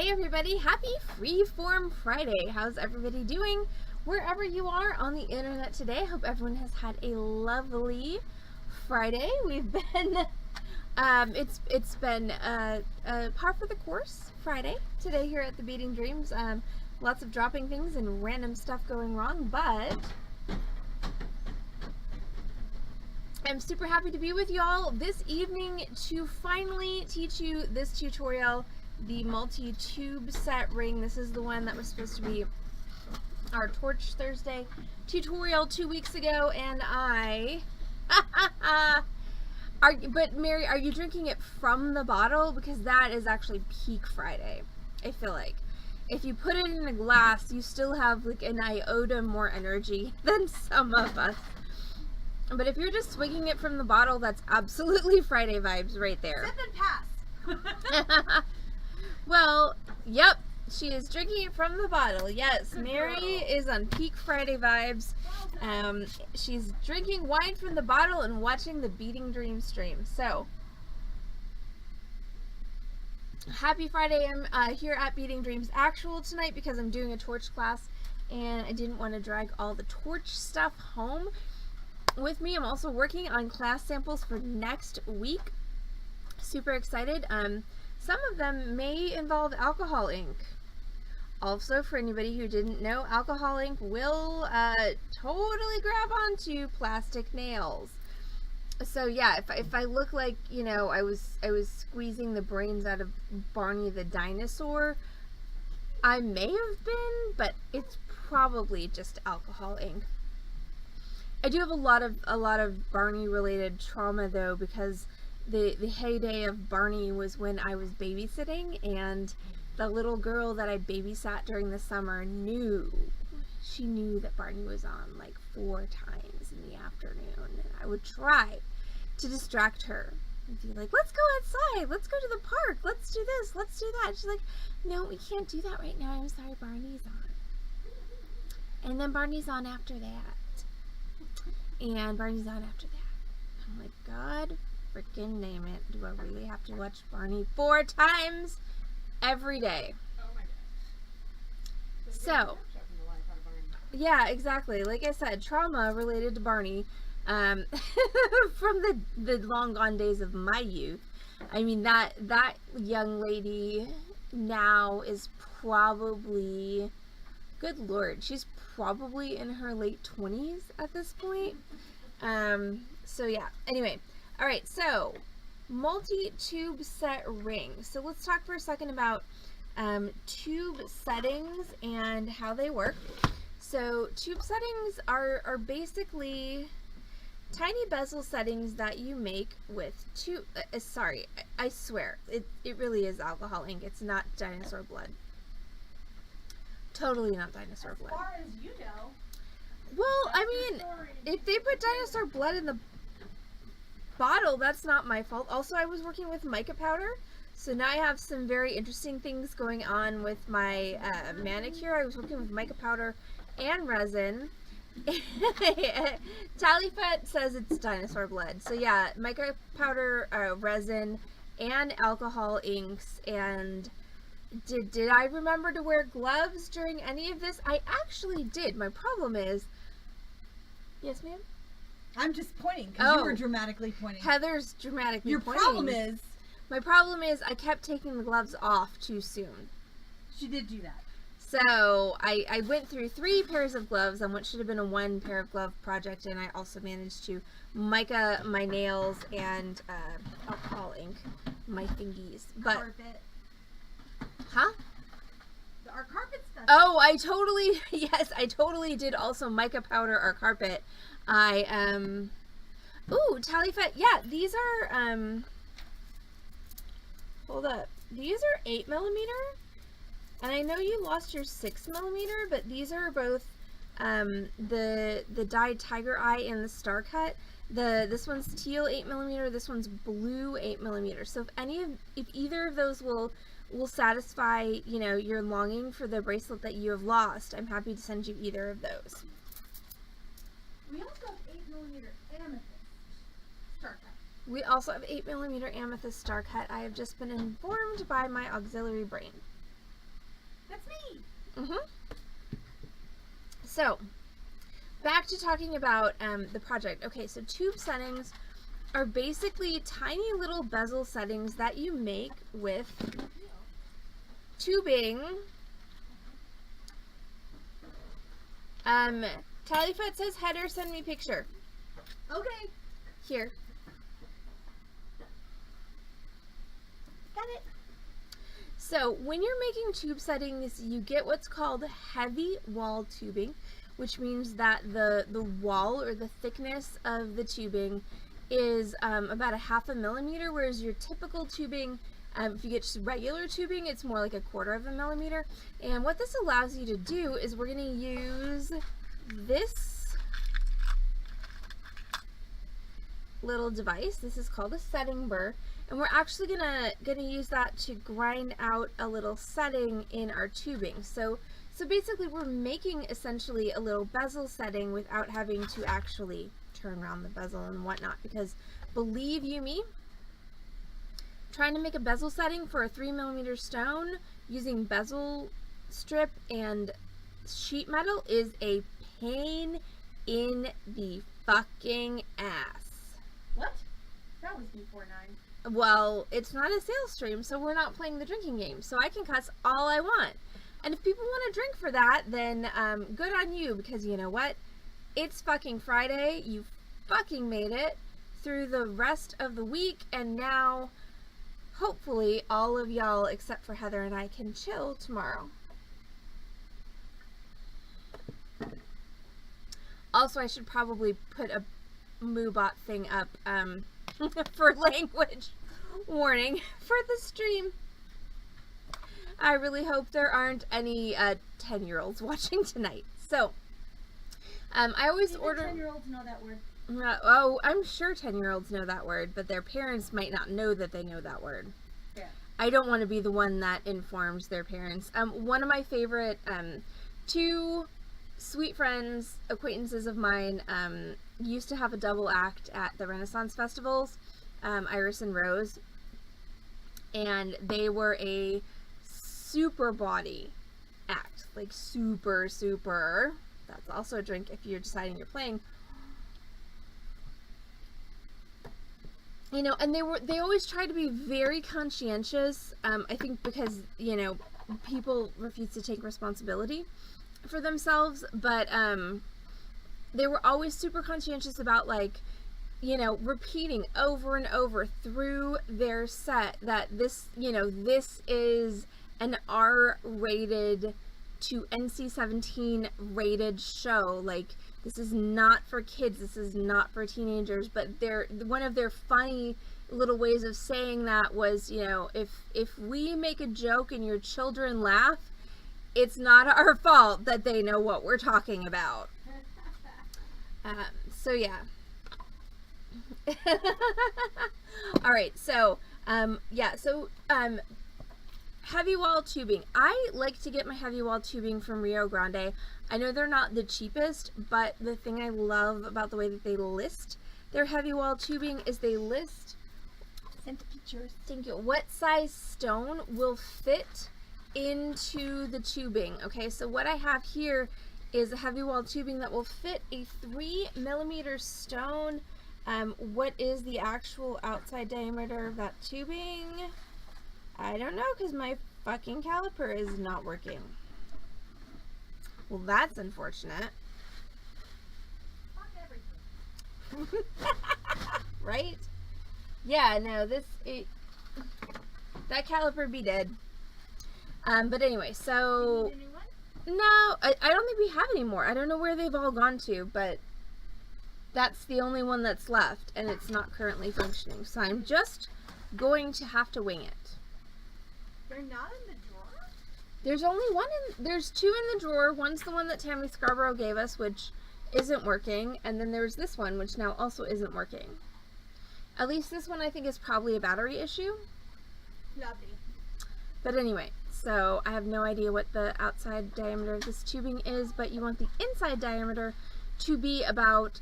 Hey everybody, happy Freeform Friday. How's everybody doing wherever you are on the internet today? Hope everyone has had a lovely Friday. We've been it's been par for the course Friday today here at the Beading Dreams. Lots of dropping things and random stuff going wrong, but I'm super happy to be with y'all this evening to finally teach you this tutorial, the multi-tube set ring. This is the one that was supposed to be our Torch Thursday tutorial 2 weeks ago, and but Mary, are you drinking it from the bottle? Because that is actually peak Friday. I feel like if you put it in a glass, you still have like an iota more energy than some of us. But if you're just swigging it from the bottle, that's absolutely Friday vibes right there. Sip and pass. Well, yep, she is drinking it from the bottle. Yes, Mary is on peak Friday vibes. She's drinking wine from the bottle and watching the Beading Dream stream. So, happy Friday. I'm here at Beading Dreams Actual tonight because I'm doing a torch class and I didn't want to drag all the torch stuff home with me. I'm also working on class samples for next week. Super excited. Some of them may involve alcohol ink. Also, for anybody who didn't know, alcohol ink will totally grab onto plastic nails. So yeah, if I look like, you know, I was squeezing the brains out of Barney the dinosaur, I may have been, but it's probably just alcohol ink. I do have a lot of Barney related trauma though, because the heyday of Barney was when I was babysitting, and the little girl that I babysat during the summer knew that Barney was on like 4 times in the afternoon, and I would try to distract her and be like, let's go outside, let's go to the park, let's do this, let's do that. She's like, no, we can't do that right now, I'm sorry, Barney's on. And then Barney's on after that. And Barney's on after that. I'm like, God freaking name it. Do I really have to watch Barney 4 times every day? Oh my gosh. So, yeah, exactly. Like I said, trauma related to Barney from the long gone days of my youth. I mean, that young lady now is probably, good Lord, she's probably in her late 20s at this point. So yeah, anyway. Alright, so multi-tube set ring. So let's talk for a second about tube settings and how they work. So tube settings are basically tiny bezel settings that you make with tube, sorry, I swear, it really is alcohol ink. It's not dinosaur blood. Totally not dinosaur blood. As far as you know. Well, I mean, if they put dinosaur blood in the bottle, that's not my fault. Also, I was working with mica powder, so now I have some very interesting things going on with my manicure. I was working with mica powder and resin. Talifet says it's dinosaur blood. So yeah, mica powder, resin, and alcohol inks. And did I remember to wear gloves during any of this? I actually did. My problem is, yes, ma'am? I'm just pointing because you were dramatically pointing. Heather's dramatically pointing. My problem is I kept taking the gloves off too soon. She did do that. So I went through 3 pairs of gloves on what should have been a 1 pair of glove project, and I also managed to mica my nails and alcohol ink my fingies. But Carpet. huh? Our carpet stuff. Oh, I totally did also mica powder our carpet. Ooh, Talifet, yeah, these are, hold up, these are 8mm, and I know you lost your 6mm, but these are both, the dyed tiger eye and the star cut. This one's teal 8mm, this one's blue 8mm, so if either of those will satisfy, you know, your longing for the bracelet that you have lost, I'm happy to send you either of those. We also have 8mm amethyst star cut. We also have 8mm amethyst star cut. I have just been informed by my auxiliary brain. That's me. So, back to talking about the project. Okay, so tube settings are basically tiny little bezel settings that you make with tubing. Tallyfet says header, send me picture. Okay. Here. Got it. So when you're making tube settings, you get what's called heavy wall tubing, which means that the wall or the thickness of the tubing is about 1/2 millimeter, whereas your typical tubing, if you get just regular tubing, it's more like 1/4 millimeter. And what this allows you to do is we're going to use this little device. This is called a setting burr, and we're actually gonna use that to grind out a little setting in our tubing. So basically we're making essentially a little bezel setting without having to actually turn around the bezel and whatnot, because believe you me, trying to make a bezel setting for a 3mm stone using bezel strip and sheet metal is a pain in the fucking ass. What? That was before 9. Well, it's not a sales stream, so we're not playing the drinking game, so I can cuss all I want. And if people want to drink for that, then good on you, because you know what? It's fucking Friday. You fucking made it through the rest of the week, and now hopefully all of y'all except for Heather and I can chill tomorrow. Also, I should probably put a Moobot thing up for language warning for the stream. I really hope there aren't any 10-year-olds watching tonight. So, I always order... 10-year-olds know that word. Oh, I'm sure 10-year-olds know that word, but their parents might not know that they know that word. Yeah. I don't want to be the one that informs their parents. One of my favorite 2 sweet friends, acquaintances of mine, used to have a double act at the Renaissance festivals, Iris and Rose, and they were a super body act, like super, that's also a drink if you're deciding you're playing, you know, and they always try to be very conscientious, I think because, you know, people refuse to take responsibility for themselves, but they were always super conscientious about, like, you know, repeating over and over through their set that this, you know, this is an R-rated to NC-17 rated show. Like, this is not for kids, this is not for teenagers, but one of their funny little ways of saying that was, you know, if we make a joke and your children laugh, it's not our fault that they know what we're talking about. So yeah. All right, so heavy wall tubing. I like to get my heavy wall tubing from Rio Grande. I know they're not the cheapest, but the thing I love about the way that they list their heavy wall tubing is they list, send pictures. Thank you, what size stone will fit into the tubing. Okay, so what I have here is a heavy wall tubing that will fit a 3mm stone. What is the actual outside diameter of that tubing? I don't know, because my fucking caliper is not working. Well, that's unfortunate. Fuck everything. Right? Yeah, no, that caliper be dead. But anyway, so... You need a new one? No, I don't think we have any more. I don't know where they've all gone to, but that's the only one that's left, and it's not currently functioning. So I'm just going to have to wing it. They're not in the drawer? There's only there's 2 in the drawer. One's the one that Tammy Scarborough gave us, which isn't working, and then there's this one, which now also isn't working. At least this one I think is probably a battery issue. Lovely. But anyway, so I have no idea what the outside diameter of this tubing is, but you want the inside diameter to be about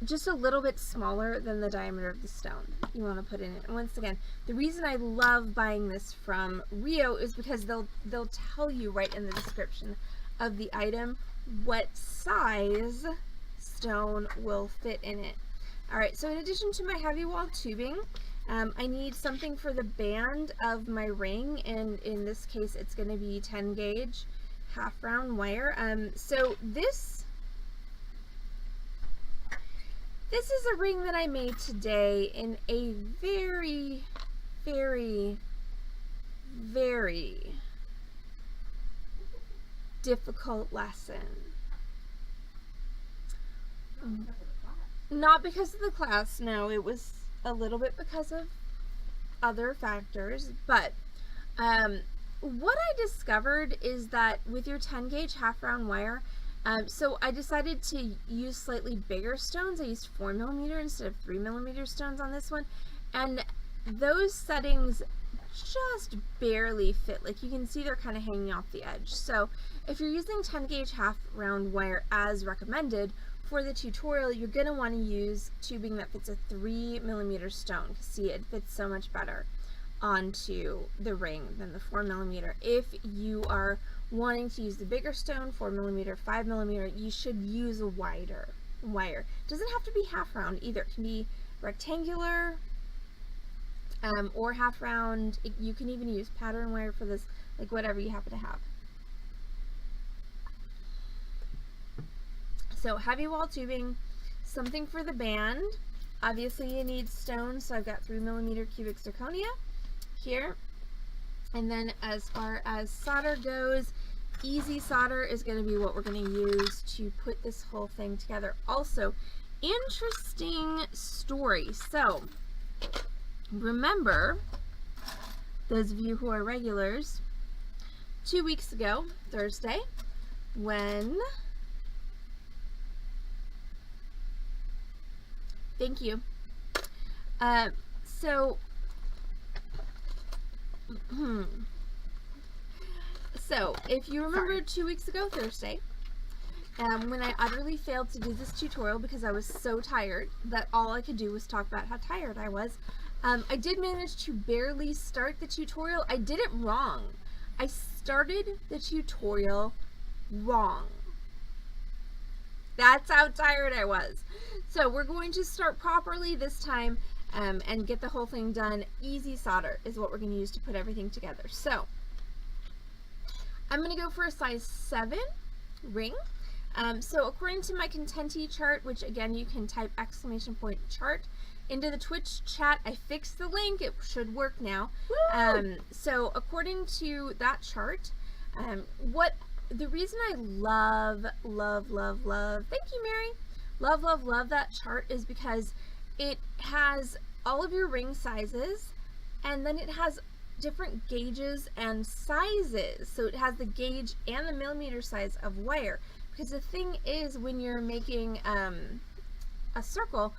just a little bit smaller than the diameter of the stone you want to put in it. And once again, the reason I love buying this from Rio is because they'll tell you right in the description of the item what size stone will fit in it. Alright, so in addition to my heavy wall tubing, I need something for the band of my ring, and in this case it's going to be 10 gauge half round wire. So this is a ring that I made today in a very, very, very difficult lesson. Not because of the class, no, it was a little bit because of other factors, but what I discovered is that with your 10 gauge half round wire, so I decided to use slightly bigger stones. I used 4mm instead of 3mm stones on this one, and those settings just barely fit. Like you can see they're kind of hanging off the edge. So if you're using 10 gauge half round wire as recommended for the tutorial, you're going to want to use tubing that fits a 3mm stone. See, it fits so much better onto the ring than the 4mm. If you are wanting to use the bigger stone, 4mm, 5mm, you should use a wider wire. It doesn't have to be half round either. It can be rectangular or half round. You can even use pattern wire for this, like whatever you happen to have. So heavy wall tubing, something for the band. Obviously you need stone, so I've got 3mm cubic zirconia here. And then as far as solder goes, easy solder is going to be what we're going to use to put this whole thing together. Also, interesting story. So, remember, those of you who are regulars, 2 weeks ago, Thursday, when... Thank you. So if you remember 2 weeks ago Thursday, when I utterly failed to do this tutorial because I was so tired that all I could do was talk about how tired I was, I did manage to barely start the tutorial. I did it wrong. I started the tutorial wrong. That's how tired I was. So we're going to start properly this time and get the whole thing done. Easy solder is what we're going to use to put everything together. So I'm going to go for a size 7 ring. So according to my Contenti chart, which again you can type !chart into the Twitch chat. I fixed the link. It should work now. So according to that chart, the reason I love, thank you, Mary, love that chart is because it has all of your ring sizes, and then it has different gauges and sizes. So it has the gauge and the millimeter size of wire. Because the thing is, when you're making a circle,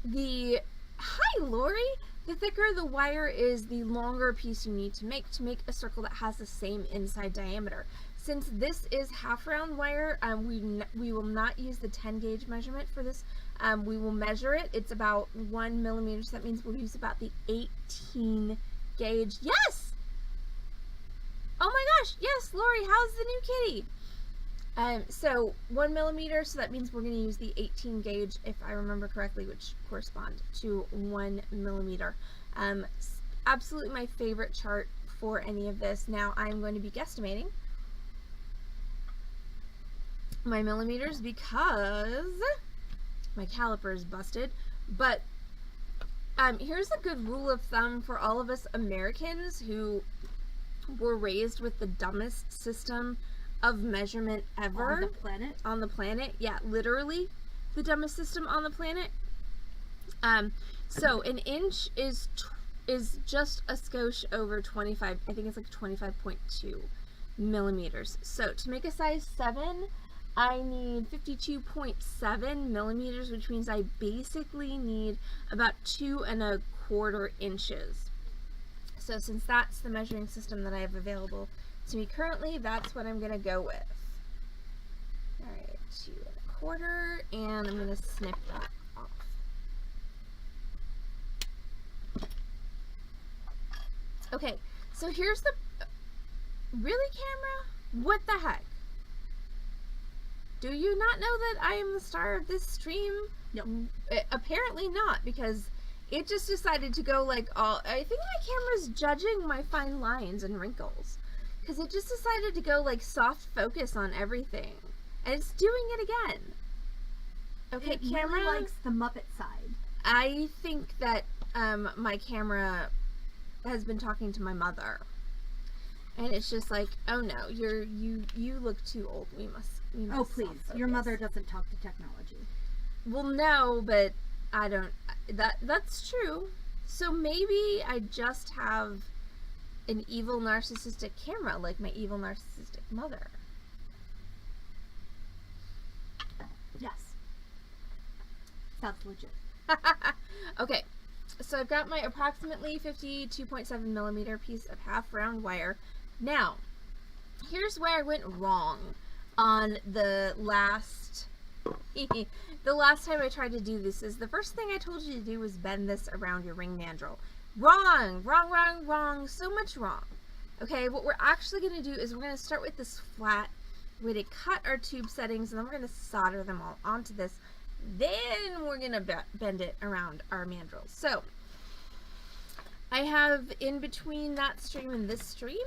hi Lori, the thicker the wire is, the longer piece you need to make a circle that has the same inside diameter. Since this is half round wire, we will not use the 10 gauge measurement for this. We will measure it. It's about 1 millimeter, so that means we'll use about the 18 gauge. Yes! Oh my gosh, yes, Lori, how's the new kitty? So 1 millimeter, so that means we're going to use the 18 gauge, if I remember correctly, which correspond to 1 millimeter. Absolutely my favorite chart for any of this. Now I'm going to be guesstimating my millimeters because my caliper is busted. But here's a good rule of thumb for all of us Americans who were raised with the dumbest system of measurement ever. On the planet? On the planet, yeah, literally the dumbest system on the planet. So an inch is just a skosh over 25, I think it's like 25.2 millimeters. So to make a size 7, I need 52.7 millimeters, which means I basically need about 2 1/4 inches. So since that's the measuring system that I have available to me currently, that's what I'm going to go with. Alright, 2 1/4, and I'm going to snip that off. Okay, so here's the... Really, camera? What the heck? Do you not know that I am the star of this stream? No. Apparently not, because it just decided to go like all... I think my camera's judging my fine lines and wrinkles. Because it just decided to go like soft focus on everything. And it's doing it again. Okay, it camera... really likes the Muppet side. I think that my camera has been talking to my mother. And it's just like, oh no, you look too old. We must Oh please, soft your focus. mother doesn't talk to technology. Well, no, but I don't. That's true. So maybe I just have an evil narcissistic camera, like my evil narcissistic mother. Yes. That's legit. Okay, so I've got my approximately 52.7 millimeter piece of half round wire. Now, here's where I went wrong on the last the last time I tried to do this. Is the first thing I told you to do was bend this around your ring mandrel. Wrong, wrong, wrong, wrong, so much wrong. Okay, what we're actually going to do is we're going to start with this flat. We're going to cut our tube settings, and then we're going to solder them all onto this. Then we're going to bend it around our mandrels. So I have, in between that stream and this stream,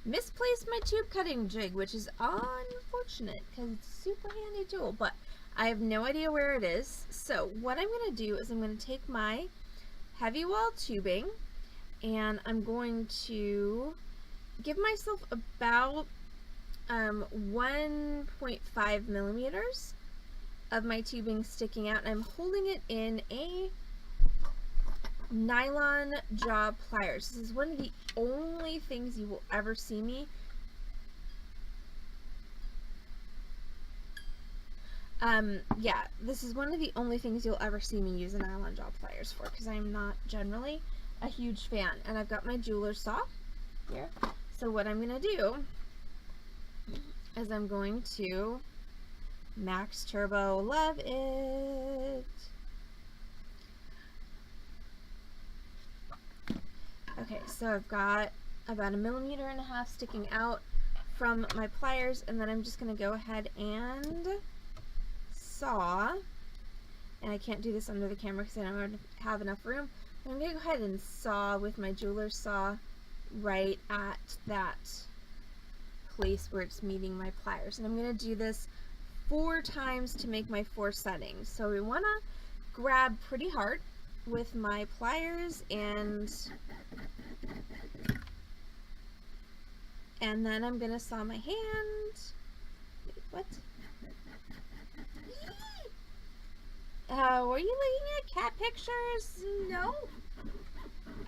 misplaced my tube cutting jig, which is unfortunate because it's a super handy tool, but I have no idea where it is. So what I'm going to do is I'm going to take my heavy wall tubing, and I'm going to give myself about 1.5 millimeters of my tubing sticking out, and I'm holding it in a nylon jaw pliers. This is one of the only things you will ever see me this is one of the only things you'll ever see me use a nylon jaw pliers for, because I'm not generally a huge fan. And I've got my jeweler's saw here. So what I'm going to do is I'm going to max turbo, love it. Okay, so I've got about 1.5 millimeters sticking out from my pliers, and then I'm just going to go ahead and saw, and I can't do this under the camera because I don't have enough room, but I'm going to go ahead and saw with my jeweler's saw right at that place where it's meeting my pliers. And I'm going to do this 4 times to make my 4 settings. So we want to grab pretty hard with my pliers, and then I'm going to saw my hand. Wait, what? Were you looking at cat pictures? No.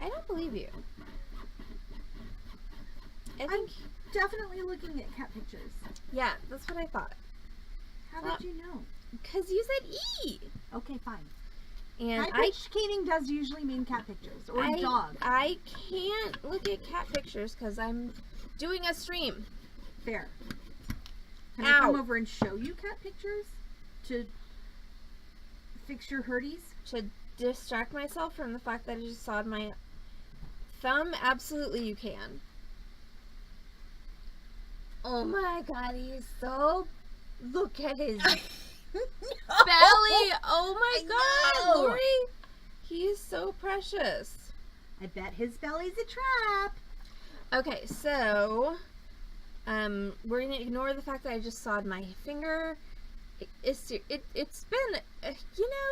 I don't believe you. I'm definitely looking at cat pictures. Yeah, that's what I thought. How did you know? Because you said E. Okay, fine. And High-pitched does usually mean cat pictures or dog. I can't look at cat pictures because I'm doing a stream. Fair. Can I come over and show you cat pictures to fix your hurties? To distract myself from the fact that I just sawed my thumb? Absolutely you can. Oh my god, he's so... Look at his belly! Oh my god, Lori! He is so precious. I bet his belly's a trap. Okay, so we're gonna ignore the fact that I just sawed my finger. It's been,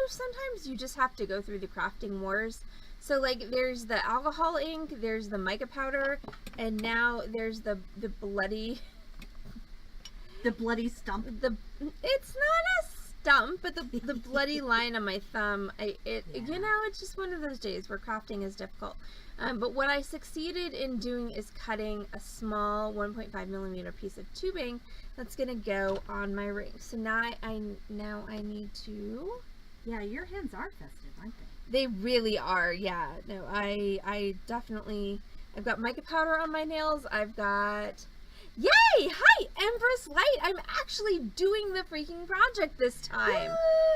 sometimes you just have to go through the crafting wars. So like there's the alcohol ink, there's the mica powder, and now there's the bloody... The bloody stump. It's not a stump, but the bloody line on my thumb. It's just one of those days where crafting is difficult. But what I succeeded in doing is cutting a small 1.5 millimeter piece of tubing that's gonna go on my ring. So now I need to. Yeah, your hands are festive, aren't they? They really are. Yeah. No, I definitely. I've got mica powder on my nails. I've got. Yay! Hi, Empress Light! I'm actually doing the freaking project this time.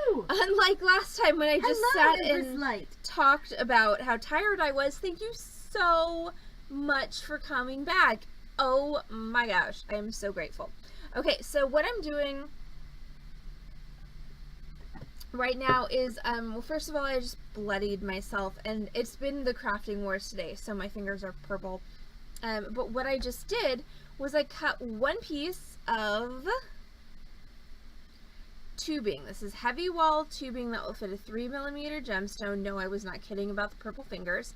Woo! Unlike last time when I just sat Empress and Light. talked about how tired I was. Thank you so much for coming back. Oh my gosh, I am so grateful. Okay, so what I'm doing right now is, well, first of all, I just bloodied myself, and it's been the crafting wars today, so my fingers are purple. But what I just did was I cut one piece of tubing. This is heavy wall tubing that will fit a 3mm gemstone. No, I was not kidding about the purple fingers.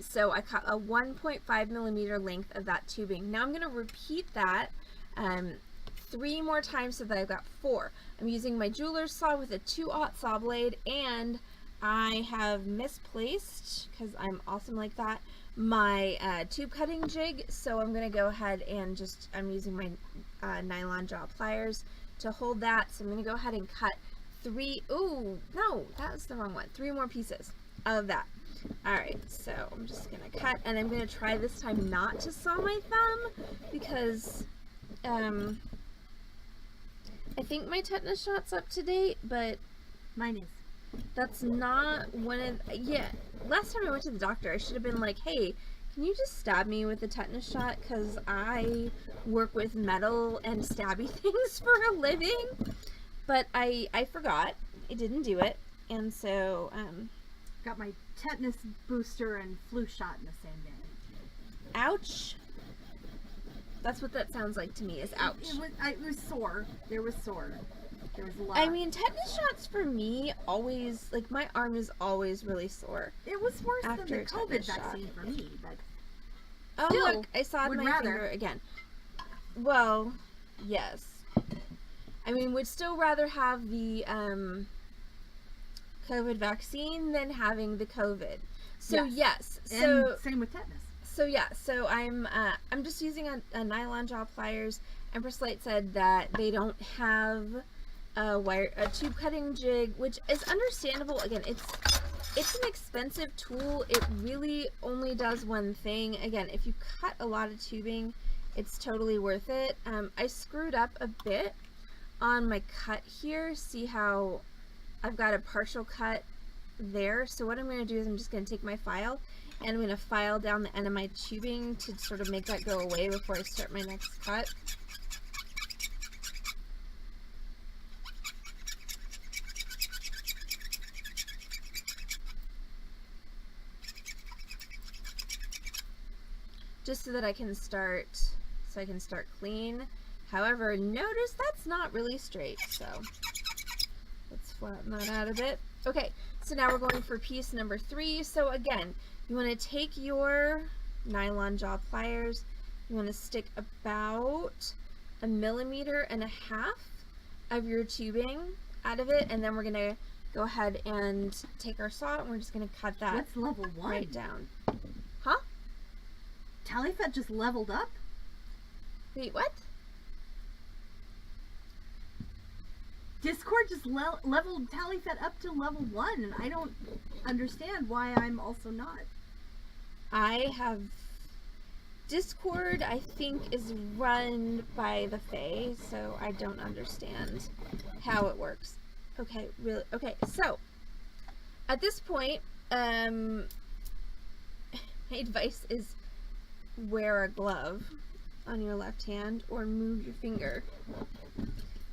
So I cut a 1.5mm length of that tubing. Now I'm going to repeat that 3 more times so that I've got 4. I'm using my jeweler's saw with a 2/0 saw blade, and I have misplaced, because I'm awesome like that, my tube cutting jig, so I'm going to go ahead and just, I'm using my nylon jaw pliers to hold that, so I'm going to go ahead and cut 3, ooh, no, that was the wrong one, 3 more pieces of that. Alright, so I'm just going to cut, and I'm going to try this time not to saw my thumb, because I think my tetanus shot's up to date, but Mine is. that's not one of, yeah, last time I went to the doctor, I should have been like, hey, can you just stab me with a tetanus shot, because I work with metal and stabby things for a living, but I forgot, I didn't do it, and so, Got my tetanus booster and flu shot in the same day. ouch. That's what that sounds like to me, is ouch. It was sore. There was sore. There was a lot. I mean, tetanus shots for me always, like, my arm is always really sore. It was worse than after the a COVID tetanus shot. vaccine for me, but Oh, still, look, I sawed would my rather. finger again. Well, yes. I mean, would still rather have the COVID vaccine than having the COVID. So yes, and so same with tetanus. so yeah, so I'm just using a nylon jaw pliers. Empress Light said that they don't have a tube cutting jig, which is understandable. Again, it's an expensive tool. It really only does one thing. Again, if you cut a lot of tubing, it's totally worth it. I screwed up a bit on my cut here. See how I've got a partial cut there. So what I'm going to do is I'm just going to take my file and I'm going to file down the end of my tubing to sort of make that go away before I start my next cut. Just so that I can start clean. However, notice that's not really straight, so let's flatten that out a bit. Okay, so now we're going for piece number 3. So again, you want to take your nylon jaw pliers, you want to stick about 1.5 millimeters of your tubing out of it, and then we're going to go ahead and take our saw and we're just going to cut that What's level 1? right down. Huh? Talifet just leveled up? Wait, what? Discord just leveled Talifet up to level 1, and I don't understand why I'm also not. I have Discord, I think, is run by the Fae, so I don't understand how it works. Okay, really? Okay, so at this point, my advice is wear a glove on your left hand or move your finger,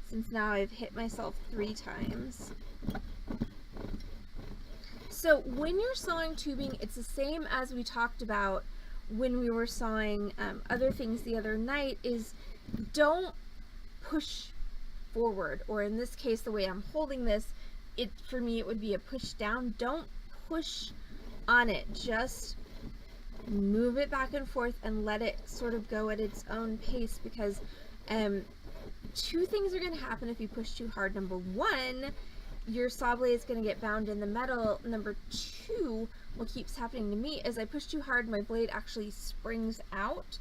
since now I've hit myself 3 times. So when you're sawing tubing, it's the same as we talked about when we were sawing other things the other night, is don't push forward, or in this case, the way I'm holding this, for me it would be a push down. Don't push on it, just move it back and forth and let it sort of go at its own pace, because 2 things are going to happen if you push too hard. Number 1, your saw blade is going to get bound in the metal. Number 2, what keeps happening to me is I push too hard, my blade actually springs out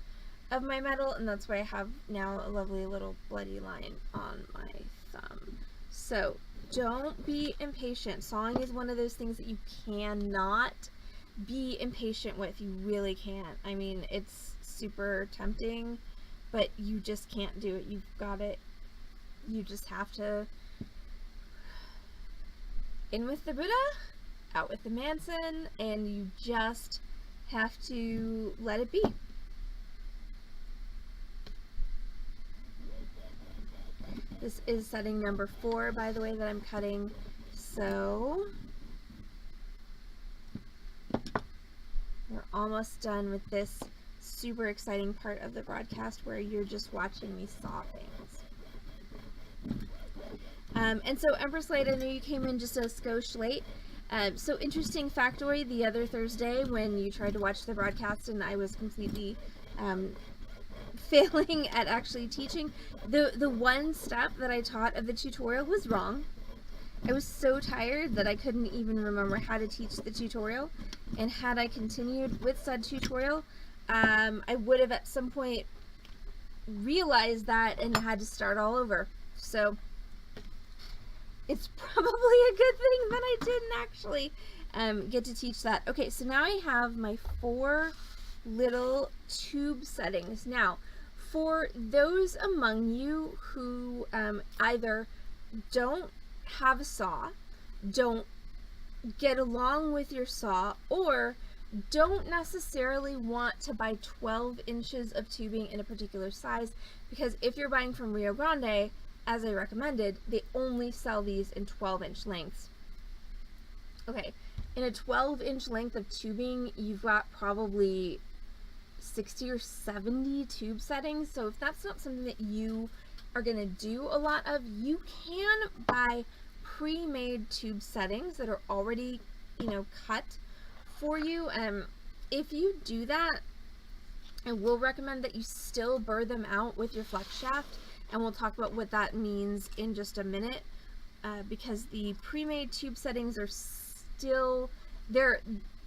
of my metal, and that's why I have now a lovely little bloody line on my thumb. So don't be impatient. Sawing is one of those things that you cannot be impatient with. You really can't. I mean, it's super tempting but you just can't do it. You've got it. You just have to in with the Buddha, out with the Manson, and you just have to let it be. This is setting number 4, by the way, that I'm cutting. So we're almost done with this super exciting part of the broadcast where you're just watching me saw things. And so Empress Light, I know you came in just a skosh late. So interesting factoid, the other Thursday when you tried to watch the broadcast and I was completely failing at actually teaching, the one step that I taught of the tutorial was wrong. I was so tired that I couldn't even remember how to teach the tutorial, and had I continued with said tutorial, I would have at some point realized that and had to start all over. So it's probably a good thing that I didn't actually get to teach that. Okay, so now I have my 4 little tube settings. Now, for those among you who either don't have a saw, don't get along with your saw, or don't necessarily want to buy 12 inches of tubing in a particular size, because if you're buying from Rio Grande, as I recommended, they only sell these in 12-inch lengths. Okay, in a 12-inch length of tubing, you've got probably 60 or 70 tube settings. So if that's not something that you are going to do a lot of, you can buy pre-made tube settings that are already, cut for you. If you do that, I will recommend that you still burr them out with your flex shaft, and we'll talk about what that means in just a minute, because the pre-made tube settings are still there.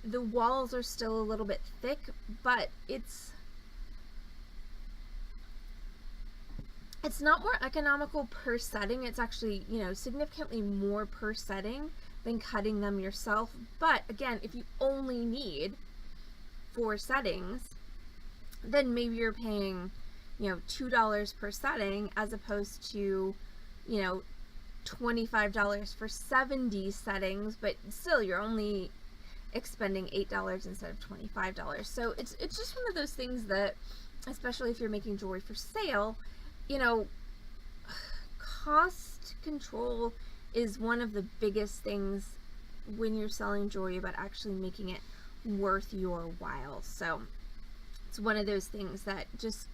The walls are still a little bit thick, but it's not more economical per setting. It's actually, significantly more per setting than cutting them yourself. But again, if you only need 4 settings, then maybe you're paying, $2 per setting as opposed to, $25 for 70 settings, but still you're only expending $8 instead of $25. So it's just one of those things that, especially if you're making jewelry for sale, cost control is one of the biggest things when you're selling jewelry, about actually making it worth your while. So it's one of those things that just,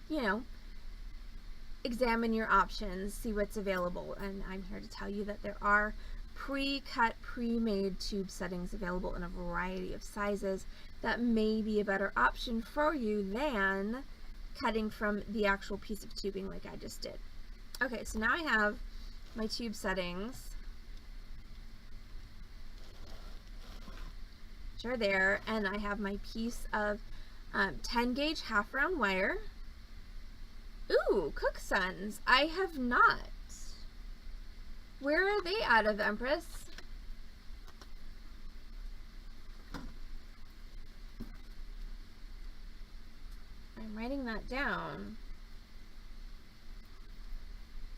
examine your options, see what's available. And I'm here to tell you that there are pre-cut, pre-made tube settings available in a variety of sizes that may be a better option for you than cutting from the actual piece of tubing like I just did. Okay, so now I have my tube settings, which are there, and I have my piece of 10 gauge half round wire. Ooh, Cook Sons. I have not. Where are they out of, Empress? I'm writing that down.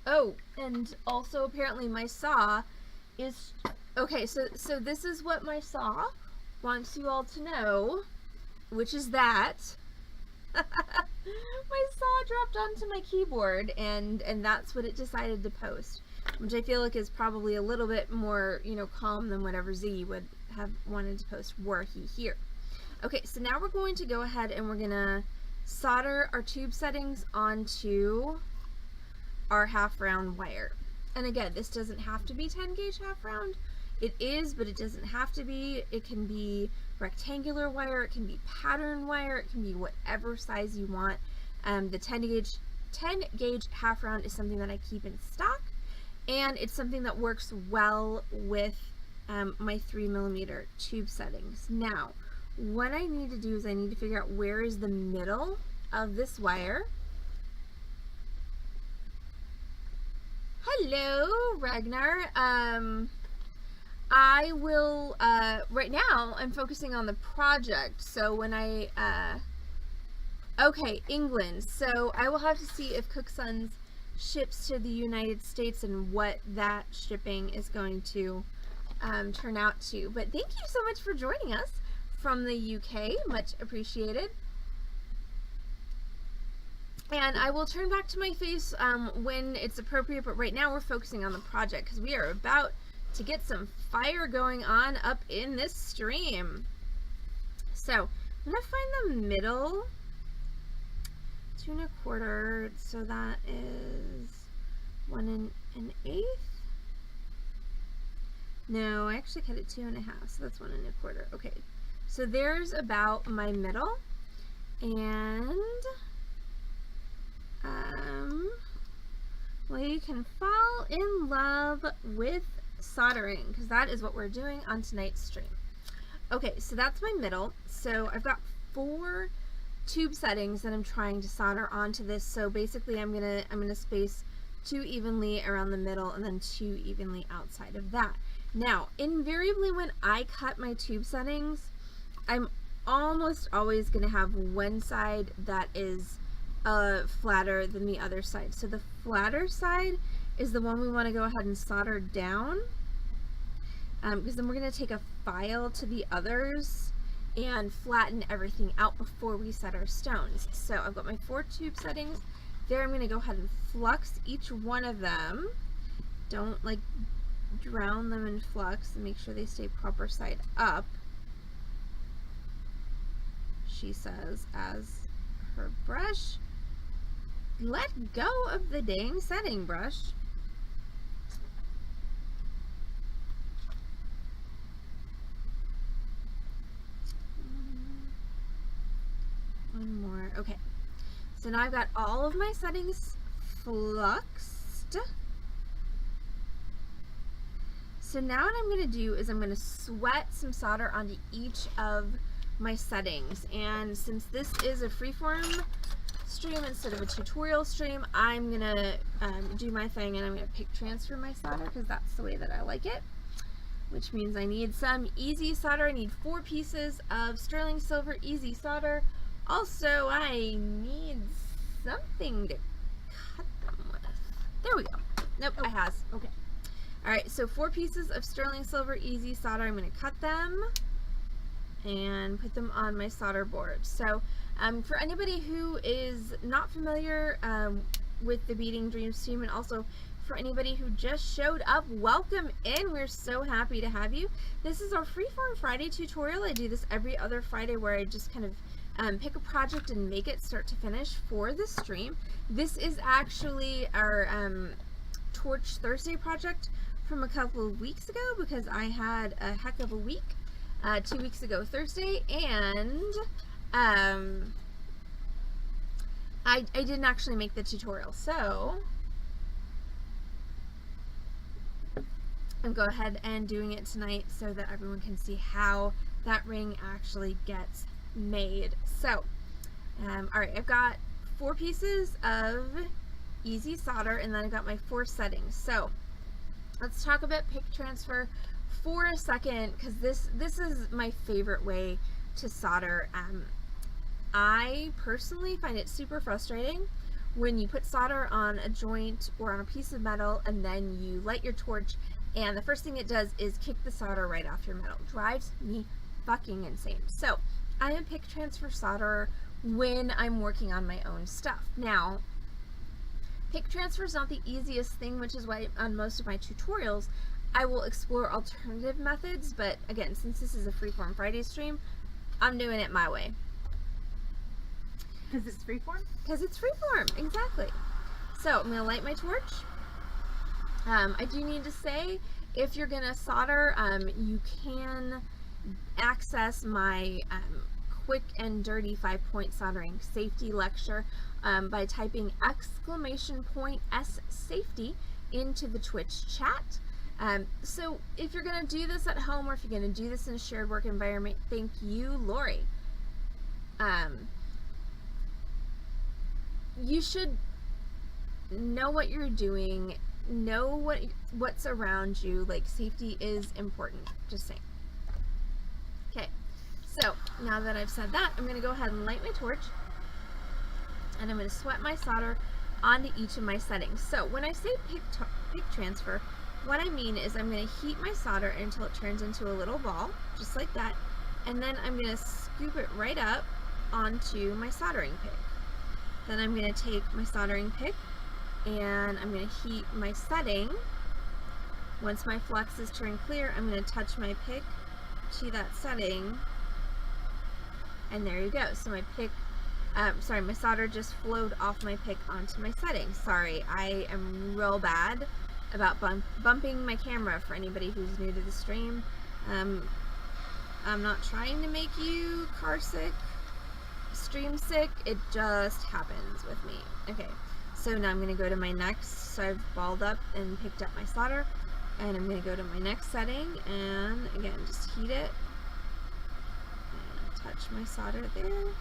Oh, and also apparently my saw is... Okay, so this is what my saw wants you all to know, which is that my saw dropped onto my keyboard, and that's what it decided to post, which I feel like is probably a little bit more, calm than whatever Z would have wanted to post were he here. Okay, so now we're going to go ahead and we're going to solder our tube settings onto our half round wire. And again, this doesn't have to be 10 gauge half round. It is, but it doesn't have to be. It can be rectangular wire, it can be pattern wire, it can be whatever size you want. The 10 gauge half round is something that I keep in stock, and it's something that works well with my 3mm tube settings. Now, what I need to do is I need to figure out where is the middle of this wire. Hello, Ragnar. I will, right now, I'm focusing on the project, so when I Okay, England. So I will have to see if Cook Sons ships to the United States and what that shipping is going to turn out to. But thank you so much for joining us from the UK. Much appreciated. And I will turn back to my face when it's appropriate, but right now we're focusing on the project because we are about to get some fire going on up in this stream. So I'm going to find the middle, 2 1/4, so that is 1 1/8. No, I actually cut it 2 1/2, so that's 1 1/4. Okay, so there's about my middle, and well, you can fall in love with soldering because that is what we're doing on tonight's stream. Okay, so that's my middle. So I've got 4 tube settings that I'm trying to solder onto this. So basically I'm gonna space 2 evenly around the middle and then 2 evenly outside of that. Now, invariably when I cut my tube settings, I'm almost always gonna have one side that is flatter than the other side. So the flatter side is the one we want to go ahead and solder down, because then we're going to take a file to the others and flatten everything out before we set our stones. So I've got my 4 tube settings there. I'm going to go ahead and flux each one of them. Don't like drown them in flux, and make sure they stay proper side up, she says as her brush. Let go of the dang setting brush. One more. Okay. So now I've got all of my settings fluxed. So now what I'm going to do is I'm going to sweat some solder onto each of my settings. And since this is a freeform stream instead of a tutorial stream, I'm gonna do my thing and I'm gonna pick transfer my solder because that's the way that I like it, which means I need some easy solder. I need 4 pieces of sterling silver easy solder. Also, I need something to cut them with. There we go. Nope, I has. Okay. Alright, so 4 pieces of sterling silver easy solder. I'm gonna cut them and put them on my solder board. So for anybody who is not familiar with the Beading Dreams team, and also for anybody who just showed up, welcome in. We're so happy to have you. This is our Freeform Friday tutorial. I do this every other Friday where I just kind of pick a project and make it start to finish for the stream. This is actually our Torch Thursday project from a couple of weeks ago because I had a heck of a week 2 weeks ago Thursday, and I didn't actually make the tutorial, so I'm go ahead and doing it tonight so that everyone can see how that ring actually gets made. So alright, I've got 4 pieces of easy solder, and then I've got my 4 settings. So let's talk about pick transfer for a second, because this is my favorite way to solder. I personally find it super frustrating when you put solder on a joint or on a piece of metal and then you light your torch and the first thing it does is kick the solder right off your metal. Drives me fucking insane. So I am pick transfer solderer when I'm working on my own stuff. Now, pick transfer is not the easiest thing, which is why on most of my tutorials I will explore alternative methods, but again, since this is a Freeform Friday stream, I'm doing it my way. Because it's freeform? Because it's freeform, exactly. So I'm going to light my torch. I do need to say, if you're going to solder, you can access my quick and dirty 5-point soldering safety lecture by typing !S-safety into the Twitch chat. So if you're going to do this at home, or if you're going to do this in a shared work environment, thank you, Lori. You should know what you're doing, know what's around you. Like, safety is important, just saying. Okay, so now that I've said that, I'm going to go ahead and light my torch. and I'm going to sweat my solder onto each of my settings. So when I say pick transfer, what I mean is I'm going to heat my solder until it turns into a little ball, just like that, and then I'm going to scoop it right up onto my soldering pick. Then I'm going to take my soldering pick and I'm going to heat my setting. Once my flux is turned clear, I'm going to touch my pick to that setting, and there you go. So my pick, my solder just flowed off my pick onto my setting. Sorry, I am real bad about bumping my camera for anybody who's new to the stream. I'm not trying to make you car sick, stream sick, it just happens with me. Okay, so now I'm going to go to my next, so I've balled up and picked up my solder, and I'm going to go to my next setting, and again, just heat it, and touch my solder there.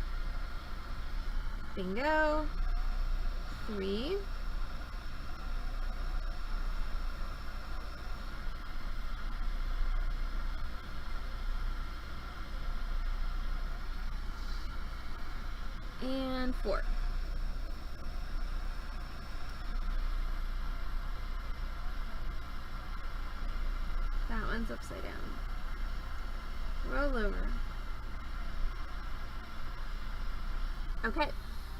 Bingo. 3. And 4. That one's upside down. Roll over. Okay,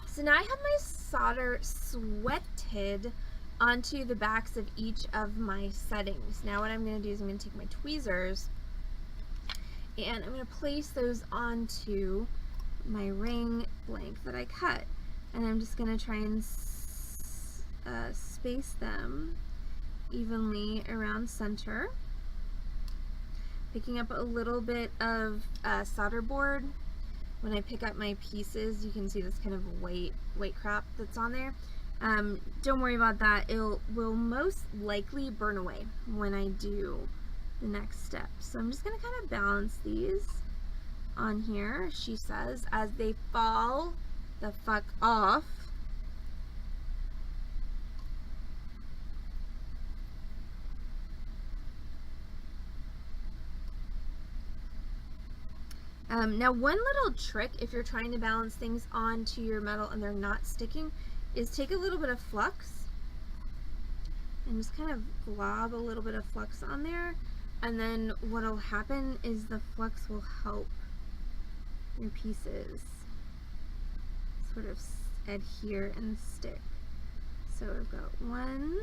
so now I have my solder sweated onto the backs of each of my settings. Now what I'm going to do is I'm going to take my tweezers and I'm going to place those onto my ring blank that I cut, and I'm just going to try and space them evenly around center, picking up a little bit of solder board. When I pick up my pieces, you can see this kind of white crap that's on there. Don't worry about that. It will most likely burn away when I do the next step. So I'm just going to kind of balance these on here, she says, as they fall the fuck off. Now one little trick if you're trying to balance things onto your metal and they're not sticking is take a little bit of flux and just kind of glob a little bit of flux on there, and then what'll happen is the flux will help your pieces sort of adhere and stick. So I've got 1,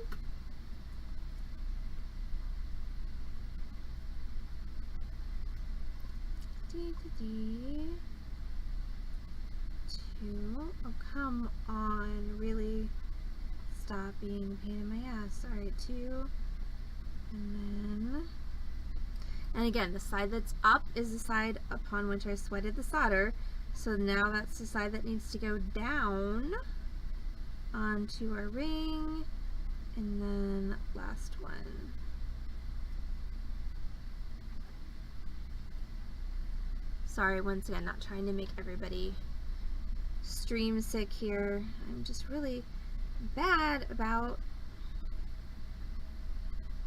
2, oh come on, really stop being a pain in my ass. Alright, 2, and again, the side that's up is the side upon which I sweated the solder, so now that's the side that needs to go down onto our ring, and then last one. Sorry, once again, not trying to make everybody stream sick here. I'm just really bad about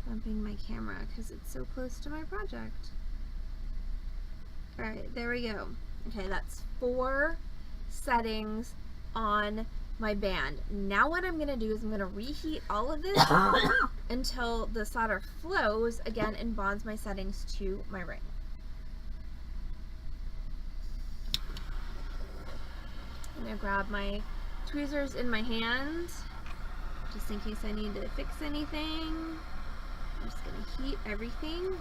bumping my camera because it's so close to my project. Alright, there we go. Okay, that's 4 settings on my band. Now what I'm going to do is I'm going to reheat all of this until the solder flows again and bonds my settings to my ring. I'm going to grab my tweezers in my hand just in case I need to fix anything. I'm just going to heat everything.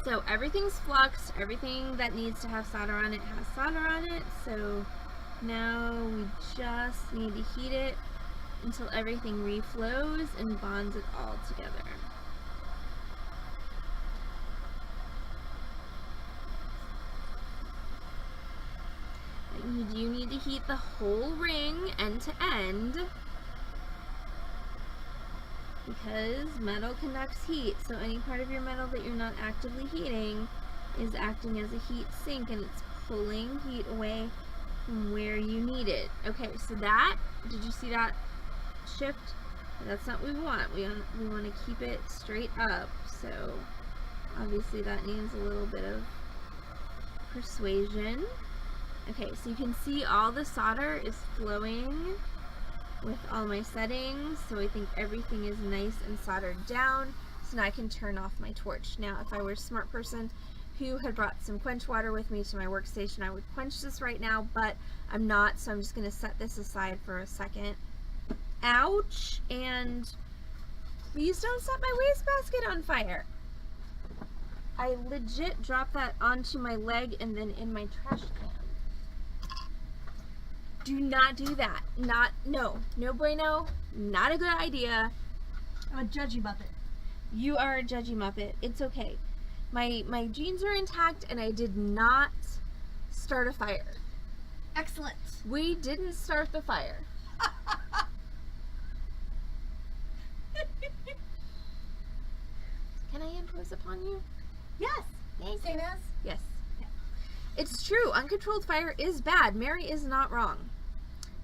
So everything's fluxed, everything that needs to have solder on it has solder on it, so now we just need to heat it until everything reflows and bonds it all together. You do need to heat the whole ring end to end because metal conducts heat, so any part of your metal that you're not actively heating is acting as a heat sink and it's pulling heat away from where you need it. Okay, so that, did you see that shift? That's not what we want. We want to keep it straight up, so obviously that needs a little bit of persuasion. Okay, so you can see all the solder is flowing with all my settings, so I think everything is nice and soldered down. So now I can turn off my torch. Now, if I were a smart person who had brought some quench water with me to my workstation, I would quench this right now, but I'm not, so I'm just going to set this aside for a second. Ouch! And please don't set my wastebasket on fire. I legit dropped that onto my leg and then in my trash can. Do not do that. No bueno, not a good idea. I'm a judgy Muppet. You are a judgy Muppet. It's okay. My jeans are intact and I did not start a fire. Excellent. We didn't start the fire. Can I impose upon you? Yes. Thank Same you. as? Yes. Yeah. It's true. Uncontrolled fire is bad. Mary is not wrong.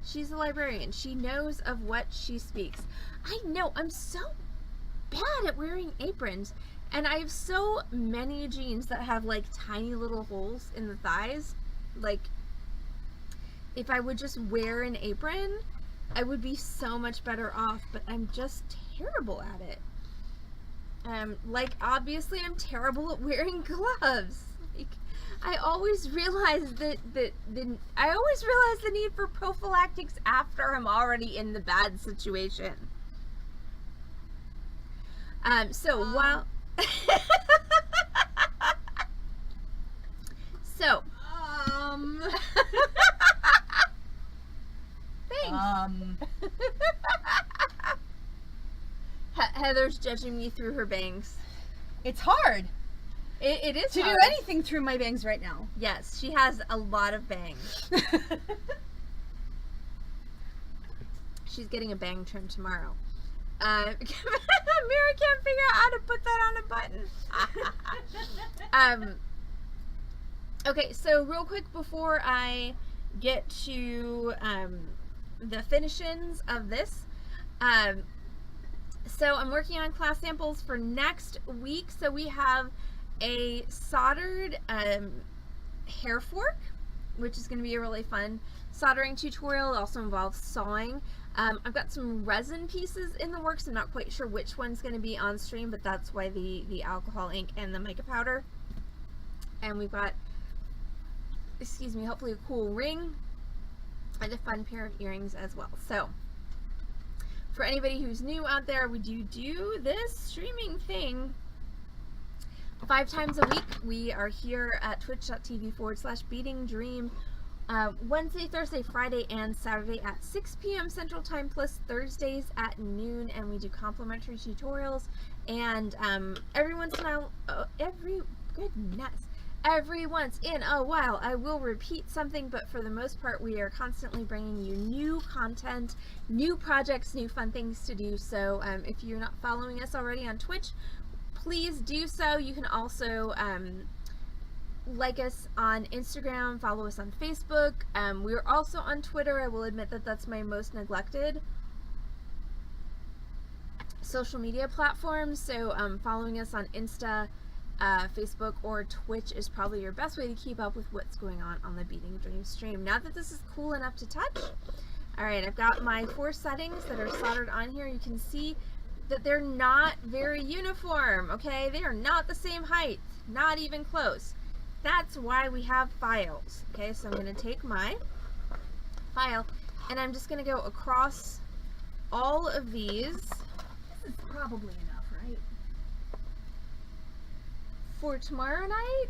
She's a librarian. She knows of what she speaks. I know. I'm so bad at wearing aprons. And I have so many jeans that have like tiny little holes in the thighs. Like, if I would just wear an apron, I would be so much better off. But I'm just terrible at it. Like, obviously I'm terrible at wearing gloves. Like, I always realize the need for prophylactics after I'm already in the bad situation. While so thanks. Heather's judging me through her bangs. It's hard. It is to hard. do anything through my bangs right now. Yes, she has a lot of bangs. She's getting a bang trim tomorrow. Mary can't figure out how to put that on a button. Okay, so real quick before I get to the finish-ins of this, so I'm working on class samples for next week. So we have a soldered hair fork, which is going to be a really fun soldering tutorial. It also involves sawing. I've got some resin pieces in the works. I'm not quite sure which one's going to be on stream, but that's why the alcohol ink and the mica powder. And we've got, excuse me, hopefully a cool ring and a fun pair of earrings as well. So for anybody who's new out there, we do this streaming thing 5 times a week. We are here at twitch.tv/beadingdream Wednesday, Thursday, Friday, and Saturday at 6 p.m. Central Time, plus Thursdays at noon, and we do complimentary tutorials. And every once in a while, every once in a while, I will repeat something, but for the most part, we are constantly bringing you new content, new projects, new fun things to do. So if you're not following us already on Twitch, please do so. You can also like us on Instagram, follow us on Facebook. We're also on Twitter. I will admit that that's my most neglected social media platform. So following us on Insta, Facebook, or Twitch is probably your best way to keep up with what's going on the Beading Dreams stream. Now that this is cool enough to touch, alright, I've got my 4 settings that are soldered on here. You can see that they're not very uniform, okay? They are not the same height, not even close. That's why we have files, okay? So I'm going to take my file and I'm just going to go across all of these. This is probably enough, right? For tomorrow night?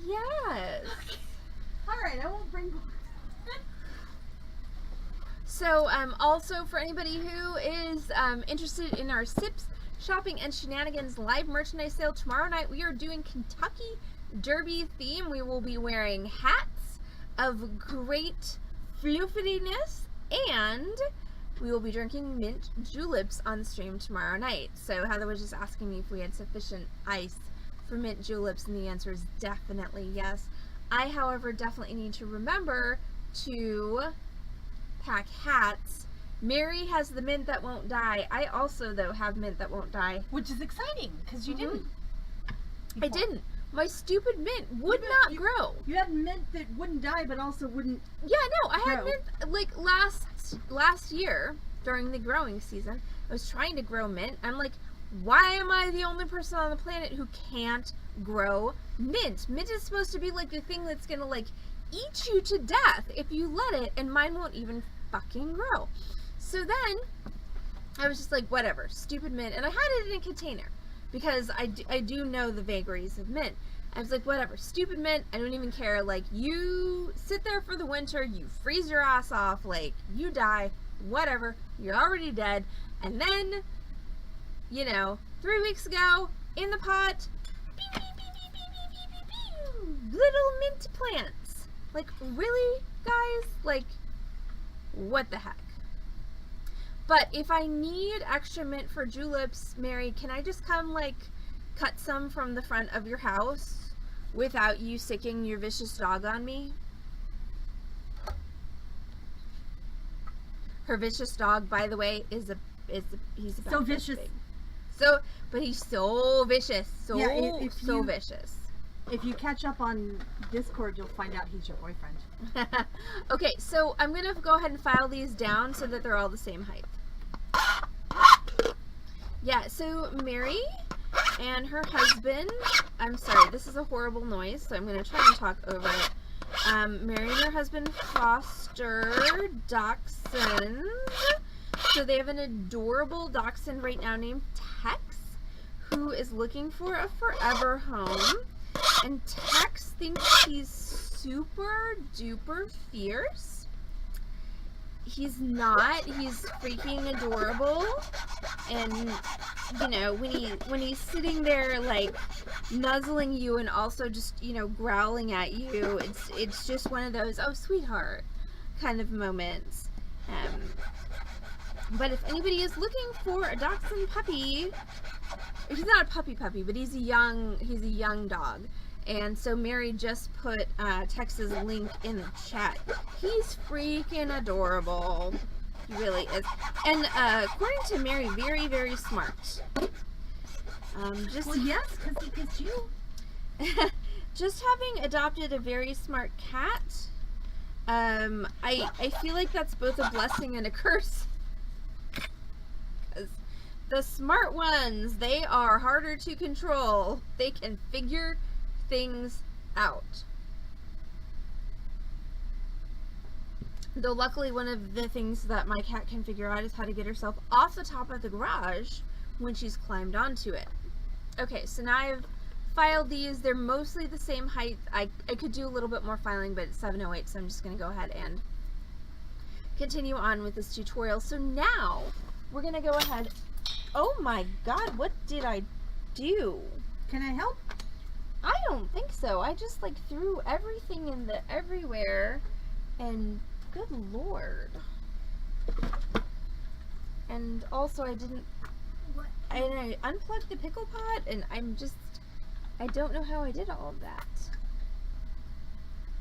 Yes. Alright, I won't bring books. So, also for anybody who is interested in our Sips, Shopping, and Shenanigans live merchandise sale tomorrow night, we are doing Kentucky Derby theme. We will be wearing hats of great fluffiness, and we will be drinking mint juleps on stream tomorrow night. So Heather was just asking me if we had sufficient ice for mint juleps, and the answer is definitely yes. I, however, definitely need to remember to pack hats. Mary has the mint that won't die. I also, though, have mint that won't die. Which is exciting, because you didn't. I didn't. my stupid mint would not grow. You had mint that wouldn't die, but also wouldn't. Yeah, no, I had grow. mint like last year during the growing season. I was trying to grow mint. I'm like, why am I the only person on the planet who can't grow mint? Mint is supposed to be like the thing that's gonna like eat you to death if you let it, and mine won't even fucking grow. So then I was just like, whatever, stupid mint, and I had it in a container because I do know the vagaries of mint. I was like, whatever, stupid mint, I don't even care. Like, you sit there for the winter, you freeze your ass off, like, you die, whatever, you're already dead. And then, you know, 3 weeks ago, in the pot, little mint plants. Like, really, guys? Like, what the heck? But if I need extra mint for juleps, Mary, can I just come, like, cut some from the front of your house without you sicking your vicious dog on me? Her vicious dog, by the way, he's about So this vicious. big. But he's so vicious, so vicious. If you catch up on Discord, you'll find out he's your boyfriend. Okay, so I'm gonna go ahead and file these down so that they're all the same height. Yeah, so Mary and her husband, I'm sorry, this is a horrible noise, so I'm gonna try and talk over it. Mary and her husband foster dachshunds. So they have an adorable dachshund right now named Tex, who is looking for a forever home. And Tex thinks he's super duper fierce. He's not. He's freaking adorable. And you know, when he's sitting there like nuzzling you and also just, you know, growling at you, it's just one of those, oh sweetheart kind of moments. But if anybody is looking for a dachshund puppy, he's not a puppy, but he's a young dog. And so Mary just put Tex's link in the chat. He's freaking adorable. He really is. And according to Mary, very, very smart. Well, yes, because you. Just having adopted a very smart cat, I feel like that's both a blessing and a curse. Because the smart ones, they are harder to control. They can figure things out. Though luckily one of the things that my cat can figure out is how to get herself off the top of the garage when she's climbed onto it. Okay, so now I've filed these. They're mostly the same height. I could do a little bit more filing, but it's 7:08, so I'm just going to go ahead and continue on with this tutorial. So now we're going to go ahead. Oh my god, what did I do? Can I help? I don't think so. I just like threw everything in the everywhere, and good lord. And also I didn't, and I unplugged the pickle pot, and I don't know how I did all of that.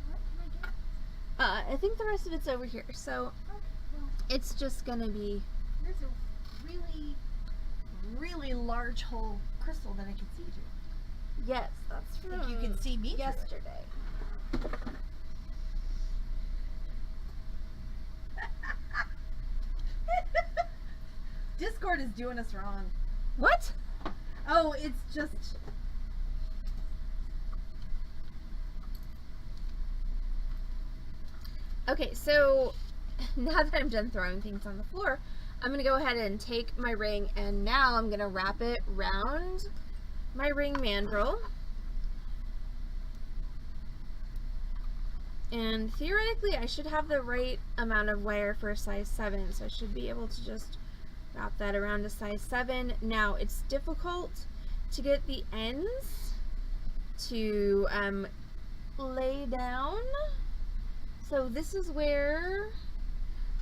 What can I get? I think the rest of it's over here, so Okay, well, it's just gonna be, there's a really, really large hole crystal that I can see through. yes, that's from Think you can see me through it. yesterday. Discord is doing us wrong. What? Oh, it's just. Okay, so now that I'm done throwing things on the floor, I'm going to go ahead and take my ring, and now I'm going to wrap it round my ring mandrel. And theoretically, I should have the right amount of wire for a size 7, so I should be able to just wrap that around a size 7. Now, it's difficult to get the ends to lay down. So this is where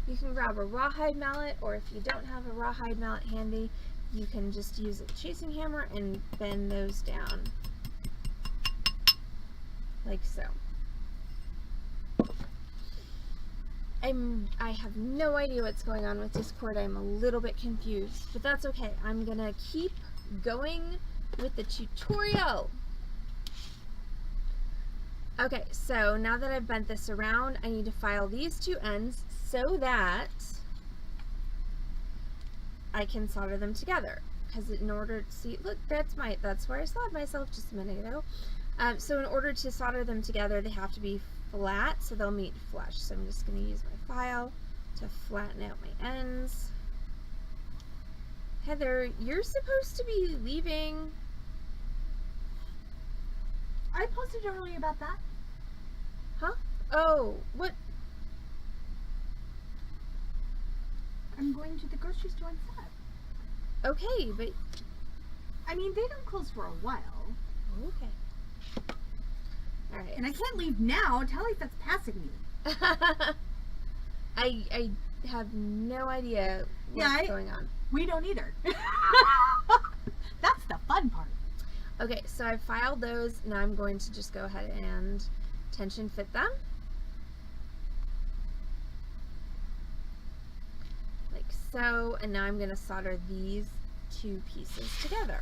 you can grab a rawhide mallet, or if you don't have a rawhide mallet handy, you can just use a chasing hammer and bend those down like so. I have no idea what's going on with Discord. I'm a little bit confused, but that's okay. I'm gonna keep going with the tutorial. Okay, so now that I've bent this around, I need to file these two ends so that I can solder them together. Because in order to see, look, that's where I sawed myself just a minute ago. So in order to solder them together, they have to be flat, so they'll meet flush. So I'm just going to use my file to flatten out my ends. Heather, you're supposed to be leaving. I posted earlier about that. Huh? Oh, what? I'm going to the grocery store instead. Okay, but... I mean, they don't close for a while. Okay. Alright. And I can't leave now. Tally that's passing me. I have no idea what's going on. We don't either. That's the fun part. Okay, so I filed those. Now I'm going to just go ahead and tension fit them. Like so. And now I'm going to solder these two pieces together.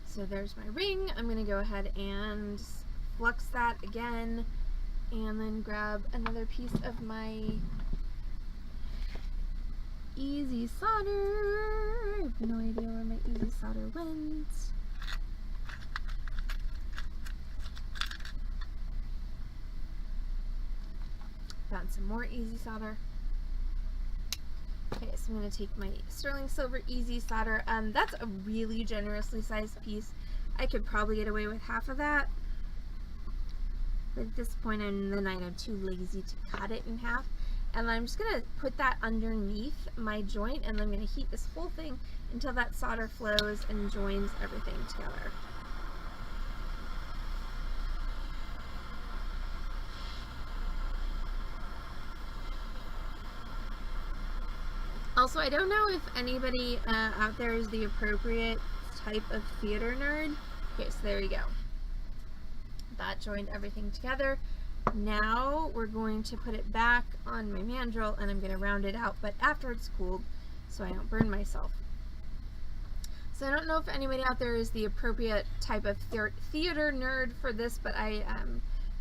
So there's my ring. I'm going to go ahead and flux that again and then grab another piece of my easy solder. I have no idea where my easy solder went. Found some more easy solder. Okay, so I'm going to take my sterling silver easy solder. That's a really generously sized piece. I could probably get away with half of that. But at this point in the night, I'm too lazy to cut it in half. And I'm just going to put that underneath my joint, and I'm going to heat this whole thing until that solder flows and joins everything together. Also, I don't know if anybody out there is the appropriate type of theater nerd. Okay, so there you go. That joined everything together. Now we're going to put it back on my mandrel, and I'm going to round it out, but after it's cooled so I don't burn myself. So I don't know if anybody out there is the appropriate type of theater nerd for this, but I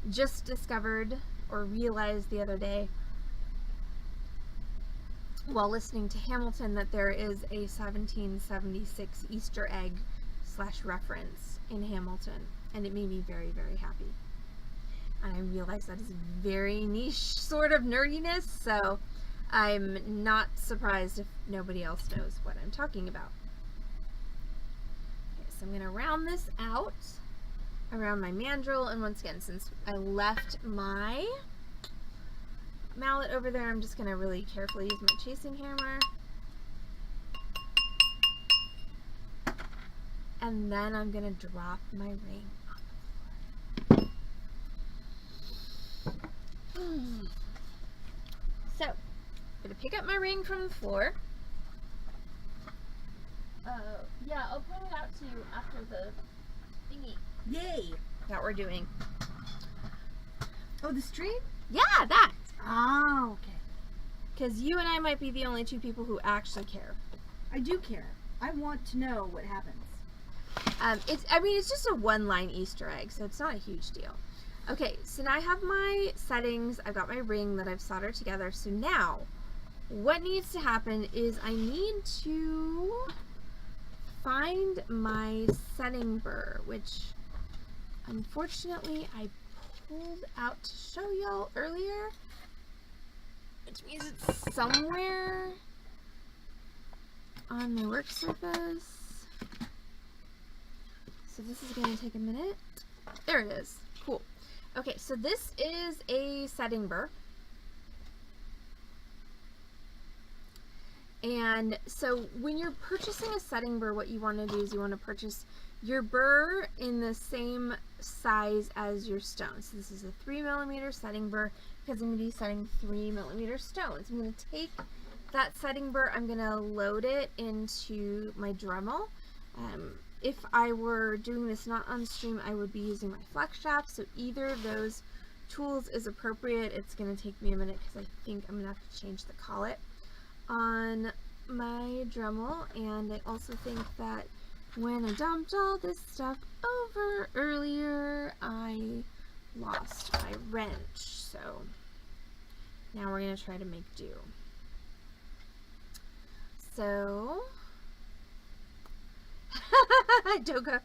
just discovered or realized the other day while listening to Hamilton that there is a 1776 Easter egg / reference in Hamilton, and it made me very, very happy. And I realized that is very niche sort of nerdiness, so I'm not surprised if nobody else knows what I'm talking about. Okay, so I'm going to round this out around my mandrel, and once again, since I left my mallet over there, I'm just going to really carefully use my chasing hammer. And then I'm going to drop my ring on the floor. So, I'm going to pick up my ring from the floor. Yeah, I'll point it out to you after the thingy. Yay! That we're doing. Oh, the stream? Yeah, that! Oh, okay. Because you and I might be the only two people who actually care. I do care. I want to know what happens. It's just a one-line Easter egg, so it's not a huge deal. Okay, so now I have my settings. I've got my ring that I've soldered together. So now, what needs to happen is I need to find my setting burr, which unfortunately I pulled out to show y'all earlier, which means it's somewhere on my work surface. So this is going to take a minute. There it is. Cool. Okay, so this is a setting burr. And so when you're purchasing a setting burr, what you want to do is you want to purchase your burr in the same size as your stones. So this is a 3mm setting burr because I'm going to be setting 3mm stones. I'm going to take that setting burr, I'm going to load it into my Dremel. If I were doing this not on stream, I would be using my flex shaft, so either of those tools is appropriate. It's going to take me a minute because I think I'm going to have to change the collet on my Dremel, and I also think that when I dumped all this stuff over earlier, I lost my wrench. So now we're going to try to make do. So, don't go.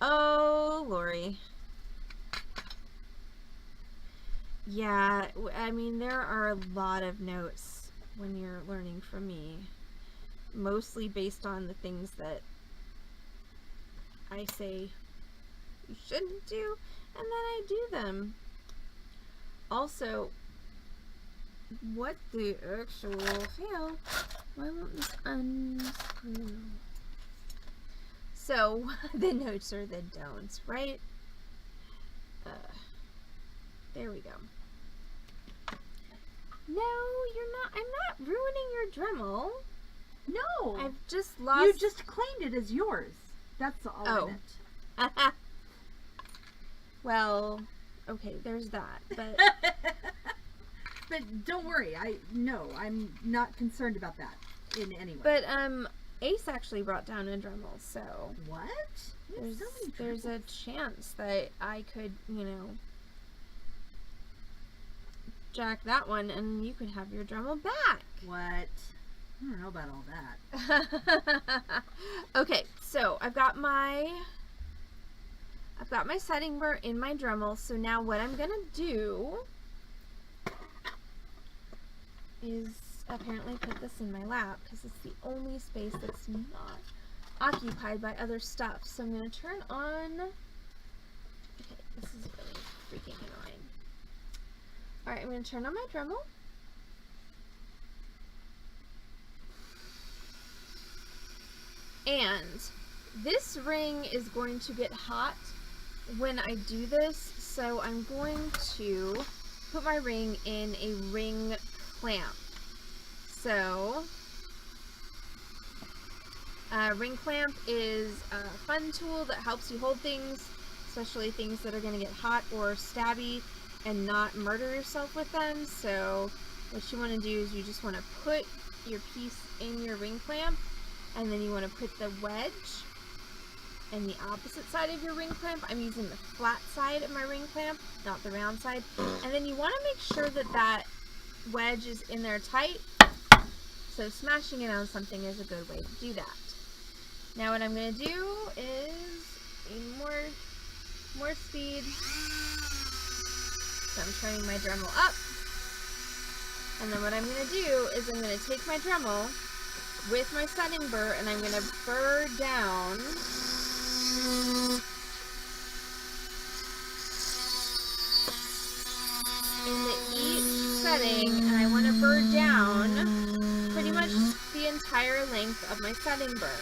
Oh, Lori. Yeah, I mean, there are a lot of notes when you're learning from me, mostly based on the things that I say you shouldn't do, and then I do them. Also, what the actual hell? Why won't this unscrew? So, the notes are the don'ts, right? There we go. No, you're not. I'm not ruining your Dremel. No. I've just lost. You just claimed it as yours. That's all I meant. Well, okay, there's that. But but don't worry. I'm not concerned about that in any way. But Ace actually brought down a Dremel, so what? There's a chance that I could, jack that one and you could have your Dremel back. What? I don't know about all that. Okay, so I've got my setting bar in my Dremel. So now what I'm gonna do is apparently put this in my lap because it's the only space that's not occupied by other stuff. So I'm gonna turn on. Okay, this is really freaking annoying. Alright, I'm going to turn on my Dremel. And this ring is going to get hot when I do this, so I'm going to put my ring in a ring clamp. So, ring clamp is a fun tool that helps you hold things, especially things that are going to get hot or stabby, and not murder yourself with them. So what you want to do is you just want to put your piece in your ring clamp, and then you want to put the wedge in the opposite side of your ring clamp. I'm using the flat side of my ring clamp, not the round side. And then you want to make sure that that wedge is in there tight. So smashing it on something is a good way to do that. Now what I'm going to do is more speed. So I'm turning my Dremel up, and then what I'm going to do is I'm going to take my Dremel with my setting burr and I'm going to burr down into each setting, and I want to burr down pretty much the entire length of my setting burr.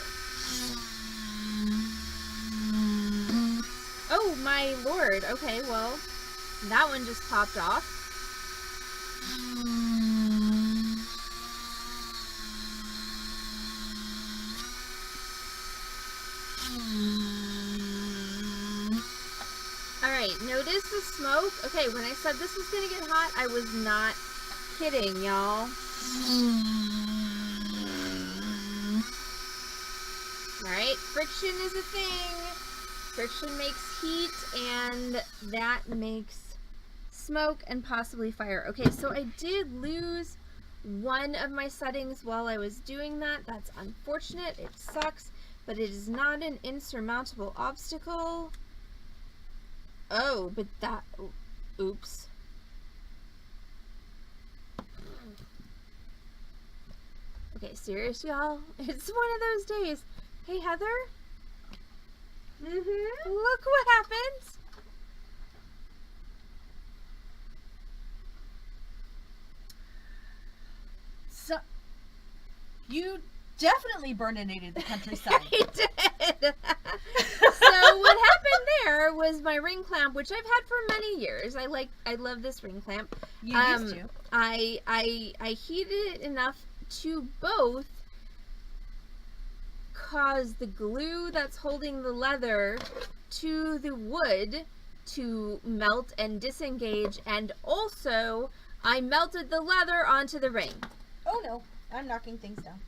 Oh my lord, okay, well, that one just popped off. Alright, notice the smoke. Okay, when I said this was going to get hot, I was not kidding, y'all. Alright, friction is a thing. Friction makes heat, and that makes smoke and possibly fire. Okay, so I did lose one of my settings while I was doing that. That's unfortunate. It sucks, but it is not an insurmountable obstacle. Oh, but that... Oops. Okay, serious, y'all? It's one of those days. Hey, Heather? Look what happens. So, you definitely burninated the countryside. I did. So what happened there was my ring clamp, which I've had for many years. I love this ring clamp. You used to. I heated it enough to both cause the glue that's holding the leather to the wood to melt and disengage, and also I melted the leather onto the ring. Oh no, I'm knocking things down.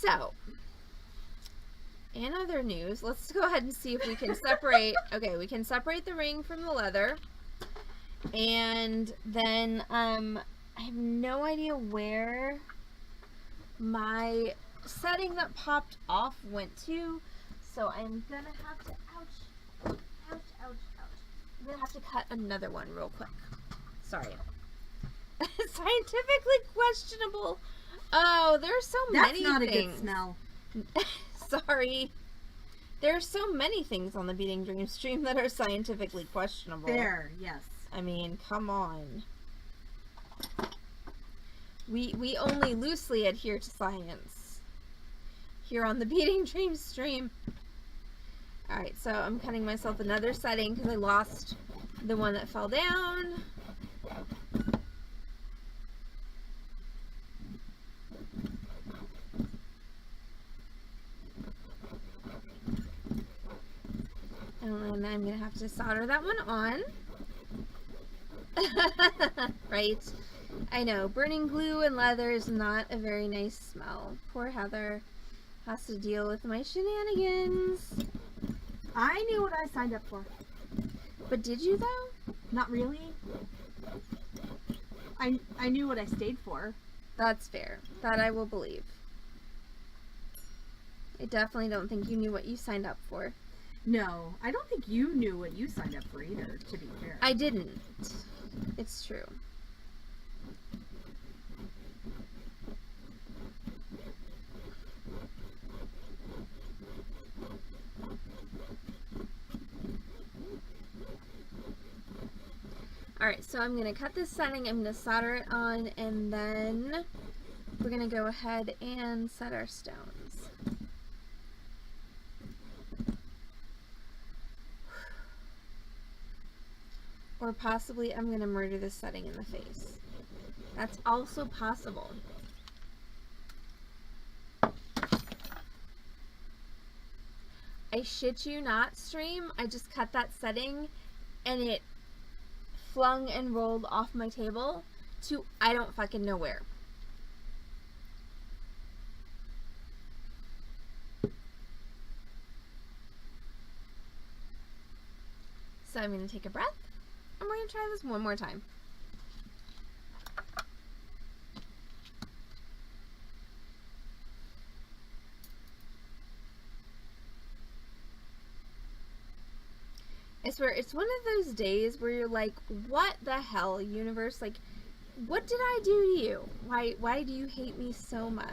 So, in other news, let's go ahead and see if we can separate. Okay, we can separate the ring from the leather. And then, I have no idea where my setting that popped off went to. So I'm gonna have to, ouch, I'm gonna have to cut another one real quick. Sorry. Scientifically questionable. Oh, there's so many things. That's not a good smell. Sorry. There are so many things on the Beading Dreams stream that are scientifically questionable. Fair, yes. I mean, come on. We only loosely adhere to science here on the Beading Dreams stream. Alright, so I'm cutting myself another setting because I lost the one that fell down. And I'm going to have to solder that one on. Right? I know, burning glue and leather is not a very nice smell. Poor Heather has to deal with my shenanigans. I knew what I signed up for. But did you though? Not really. I knew what I stayed for. That's fair. That I will believe. I definitely don't think you knew what you signed up for. No, I don't think you knew what you signed up for either, to be fair. I didn't. It's true. Alright, so I'm going to cut this setting, I'm going to solder it on, and then we're going to go ahead and set our stones. Or possibly I'm going to murder this setting in the face. That's also possible. I shit you not, stream. I just cut that setting and it flung and rolled off my table to I don't fucking know where. So I'm going to take a breath and we're going to try this one more time. I swear, it's one of those days where you're like, what the hell, universe? Like, what did I do to you? Why do you hate me so much?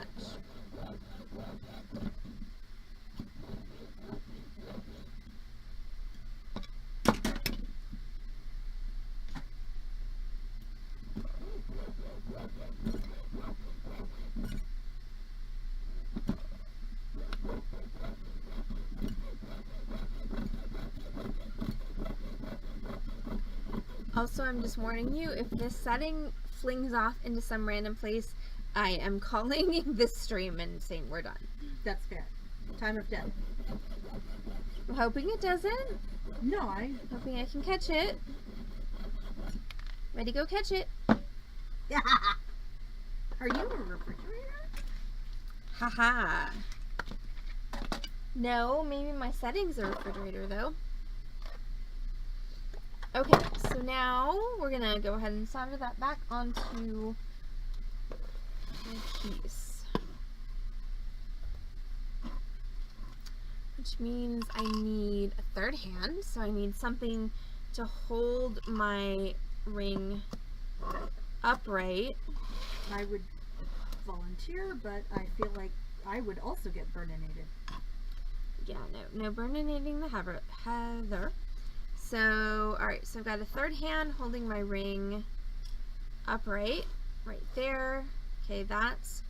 Also, I'm just warning you, if this setting flings off into some random place, I am calling this stream and saying we're done. That's fair. Time of death. I'm hoping it doesn't. No, I'm hoping I can catch it. Ready, go catch it. Yeah. Are you a refrigerator? Haha. No, maybe my settings are a refrigerator though. Okay, so now we're gonna go ahead and solder that back onto the piece. Which means I need a third hand, so I need something to hold my ring upright. I would volunteer, but I feel like I would also get burninated. Yeah, no burninating the Heather. So, alright, so I've got a third hand holding my ring upright, right there. Okay, that's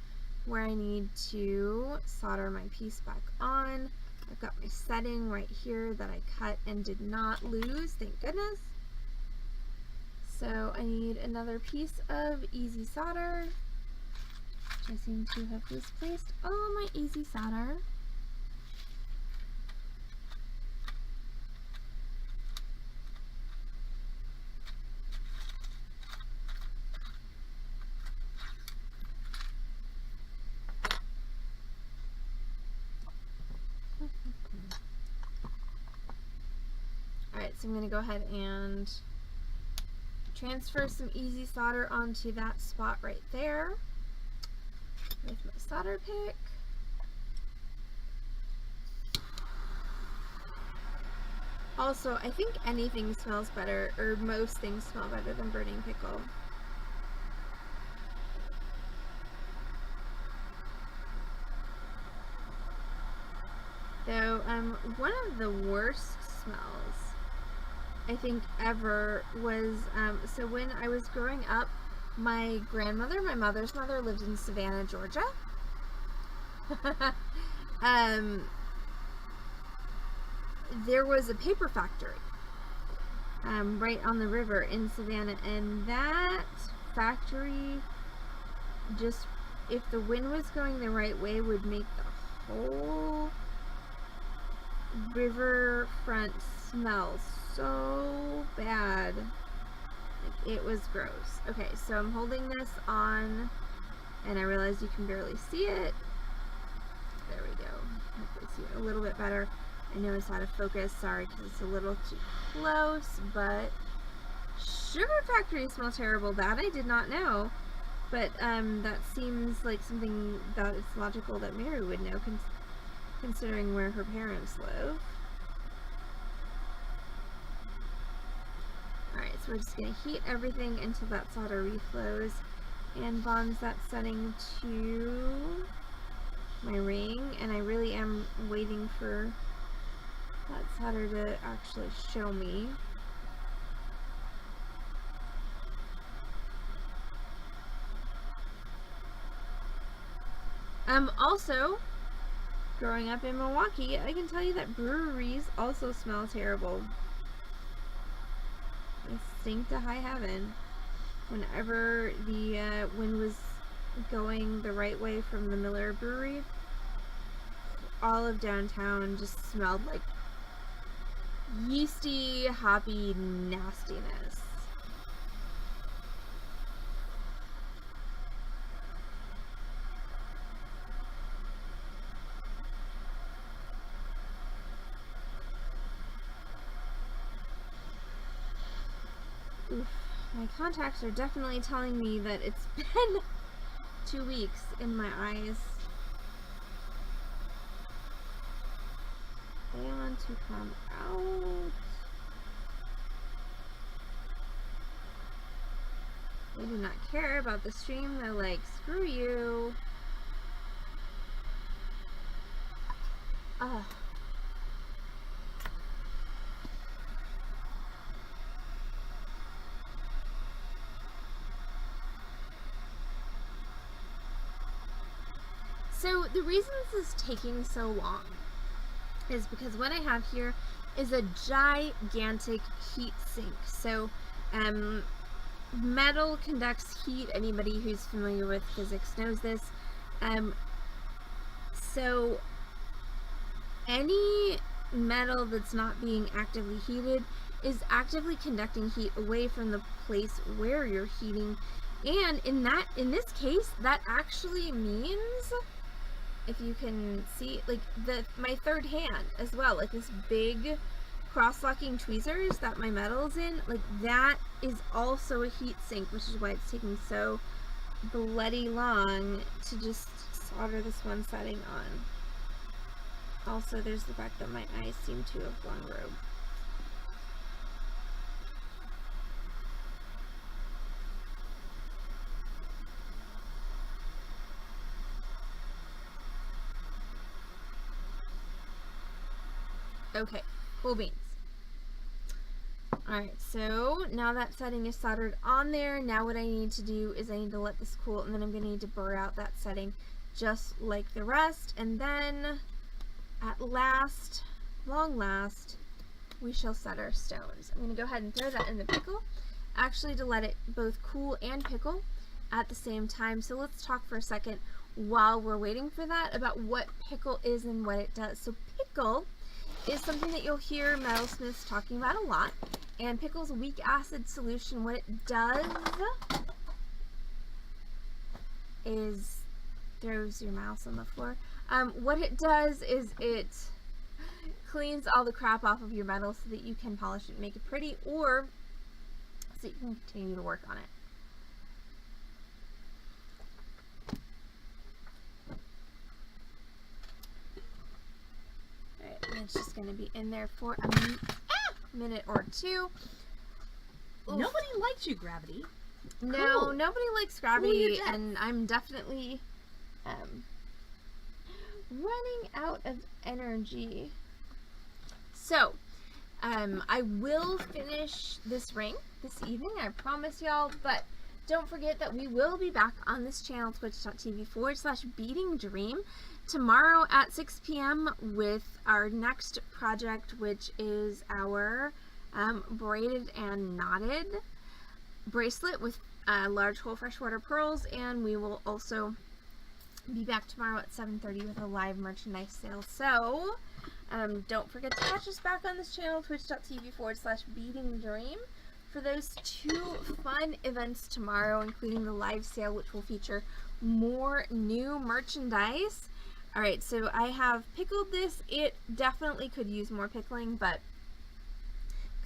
where I need to solder my piece back on. I've got my setting right here that I cut and did not lose, thank goodness. So I need another piece of easy solder, which I seem to have misplaced all of my easy solder. Alright, so I'm going to go ahead and transfer some easy solder onto that spot right there with my solder pick. Also, I think anything smells better, or most things smell better than burning pickle. So, one of the worst smells I think ever was, so when I was growing up, my grandmother, my mother's mother, lived in Savannah, Georgia. There was a paper factory right on the river in Savannah, and that factory just, if the wind was going the right way, would make the whole riverfront smell so bad. Like, it was gross. Okay, so I'm holding this on, and I realize you can barely see it. There we go. Hopefully see it a little bit better. I know it's out of focus, sorry, because it's a little too close, but sugar factories smell terrible. That I did not know, but that seems like something that it's logical that Mary would know, considering where her parents live. Alright, so we're just going to heat everything until that solder reflows and bonds that setting to my ring, and I really am waiting for that solder to actually show me. Also, growing up in Milwaukee, I can tell you that breweries also smell terrible. They stink to high heaven. Whenever the wind was going the right way from the Miller Brewery, all of downtown just smelled like yeasty, hoppy nastiness. Oof, my contacts are definitely telling me that it's been 2 weeks in my eyes. They want to come out. They do not care about the stream. They're like, screw you. Ugh. So the reason this is taking so long is because what I have here is a gigantic heat sink. So metal conducts heat. Anybody who's familiar with physics knows this. So any metal that's not being actively heated is actively conducting heat away from the place where you're heating. And in this case, that actually means, if you can see, like my third hand as well, like this big cross-locking tweezers that my metal's in, like that is also a heat sink, which is why it's taking so bloody long to just solder this one setting on. Also, there's the fact that my eyes seem to have gone rogue. Okay, cool beans. Alright, so now that setting is soldered on there, now what I need to do is I need to let this cool, and then I'm going to need to burr out that setting just like the rest, and then at last, long last, we shall set our stones. I'm going to go ahead and throw that in the pickle, actually to let it both cool and pickle at the same time. So let's talk for a second while we're waiting for that about what pickle is and what it does. So pickle is something that you'll hear metalsmiths talking about a lot, and pickle's a weak acid solution. What it does is, throws your mouse on the floor. What it does is cleans all the crap off of your metal so that you can polish it and make it pretty, or so you can continue to work on it. Alright, and it's just going to be in there for a minute or two. Oof. Nobody likes you, Gravity. No, Cool. nobody likes gravity, and I'm definitely running out of energy. So, I will finish this ring this evening, I promise y'all, but don't forget that we will be back on this channel, twitch.tv/beadingdream, tomorrow at 6 p.m. with our next project, which is our braided and knotted bracelet with large whole freshwater pearls, and we will also be back tomorrow at 7:30 with a live merchandise sale. So don't forget to catch us back on this channel, twitch.tv/beadingdream, for those 2 fun events tomorrow, including the live sale, which will feature more new merchandise. Alright, so I have pickled this. It definitely could use more pickling, but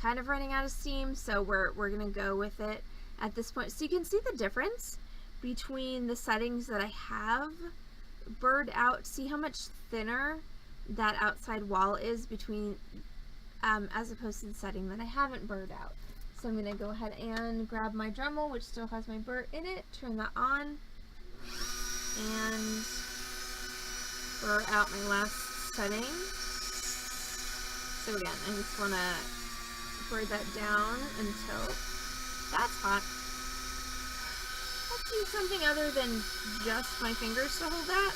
kind of running out of steam, so we're gonna go with it at this point. So you can see the difference between the settings that I have burred out. See how much thinner that outside wall is between as opposed to the setting that I haven't burred out. So I'm gonna go ahead and grab my Dremel, which still has my burr in it, turn that on, and burr out my last setting. So again, I just wanna burr that down until that's hot. Let's use something other than just my fingers to hold that.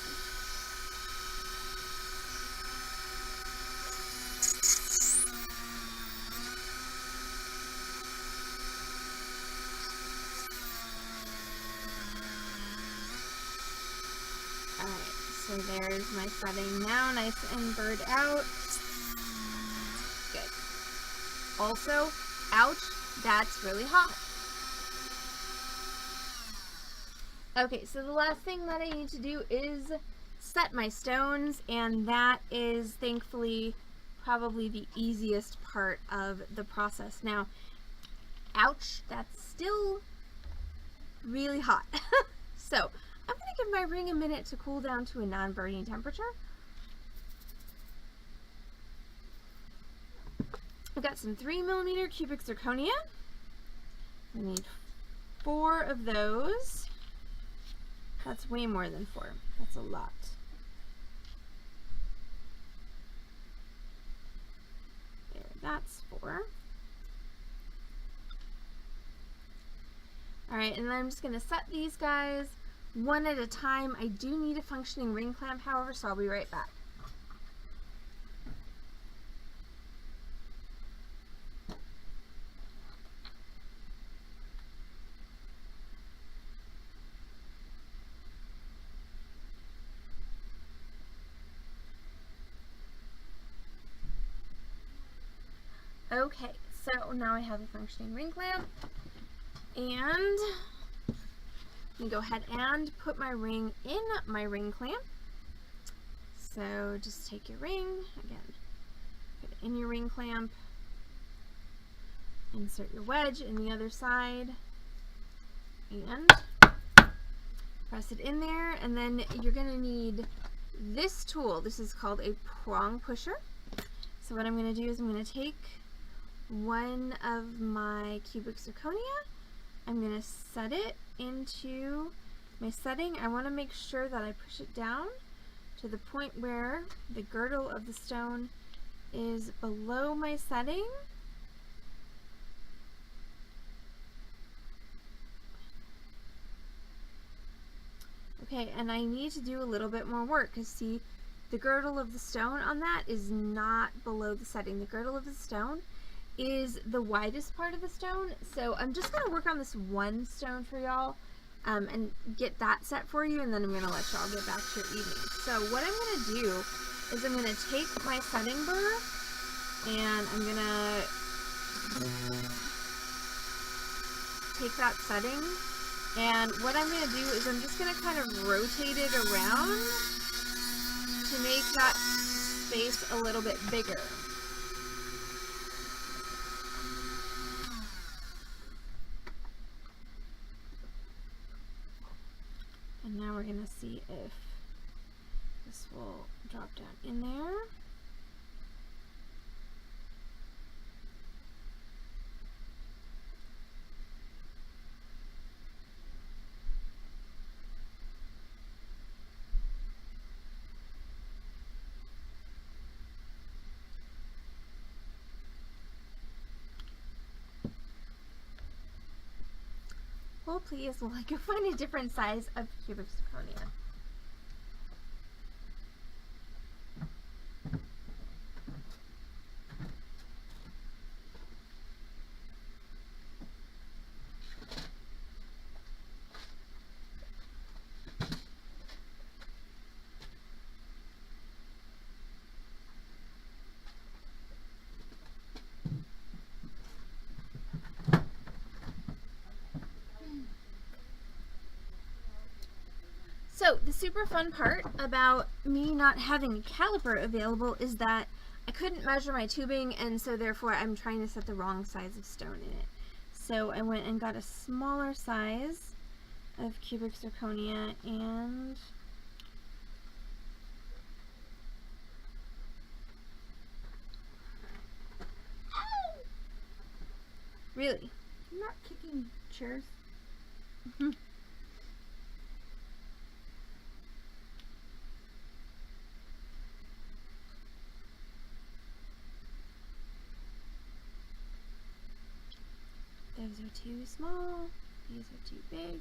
Alright, so there's my setting now, nice and burred out. Good. Also, ouch, that's really hot. Okay, so the last thing that I need to do is set my stones, and that is thankfully probably the easiest part of the process. Now, ouch, that's still really hot. So, I'm going to give my ring a minute to cool down to a non-burning temperature. I've got some 3mm cubic zirconia. I need 4 of those. That's way more than 4. That's a lot. There, that's 4. Alright, and then I'm just going to set these guys one at a time. I do need a functioning ring clamp, however, so I'll be right back. Okay, so now I have a functioning ring clamp, and I'm going to go ahead and put my ring in my ring clamp. So just take your ring, again, put it in your ring clamp, insert your wedge in the other side, and press it in there, and then you're going to need this tool. This is called a prong pusher. So what I'm going to do is I'm going to take one of my cubic zirconia. I'm going to set it into my setting. I want to make sure that I push it down to the point where the girdle of the stone is below my setting. Okay, and I need to do a little bit more work because see, the girdle of the stone on that is not below the setting. The girdle of the stone is the widest part of the stone, so I'm just going to work on this one stone for y'all and get that set for you, and then I'm going to let y'all get back to your evening. So what I'm going to do is I'm going to take my setting burr and I'm going to take that setting, and what I'm going to do is I'm just going to kind of rotate it around to make that space a little bit bigger. And now we're going to see if this will drop down in there. Hold please while I go find a different size of cubic zirconia. So the super fun part about me not having a caliper available is that I couldn't measure my tubing, and so therefore I'm trying to set the wrong size of stone in it. So I went and got a smaller size of cubic zirconia, and really, I'm not kicking chairs. those are too small, these are too big.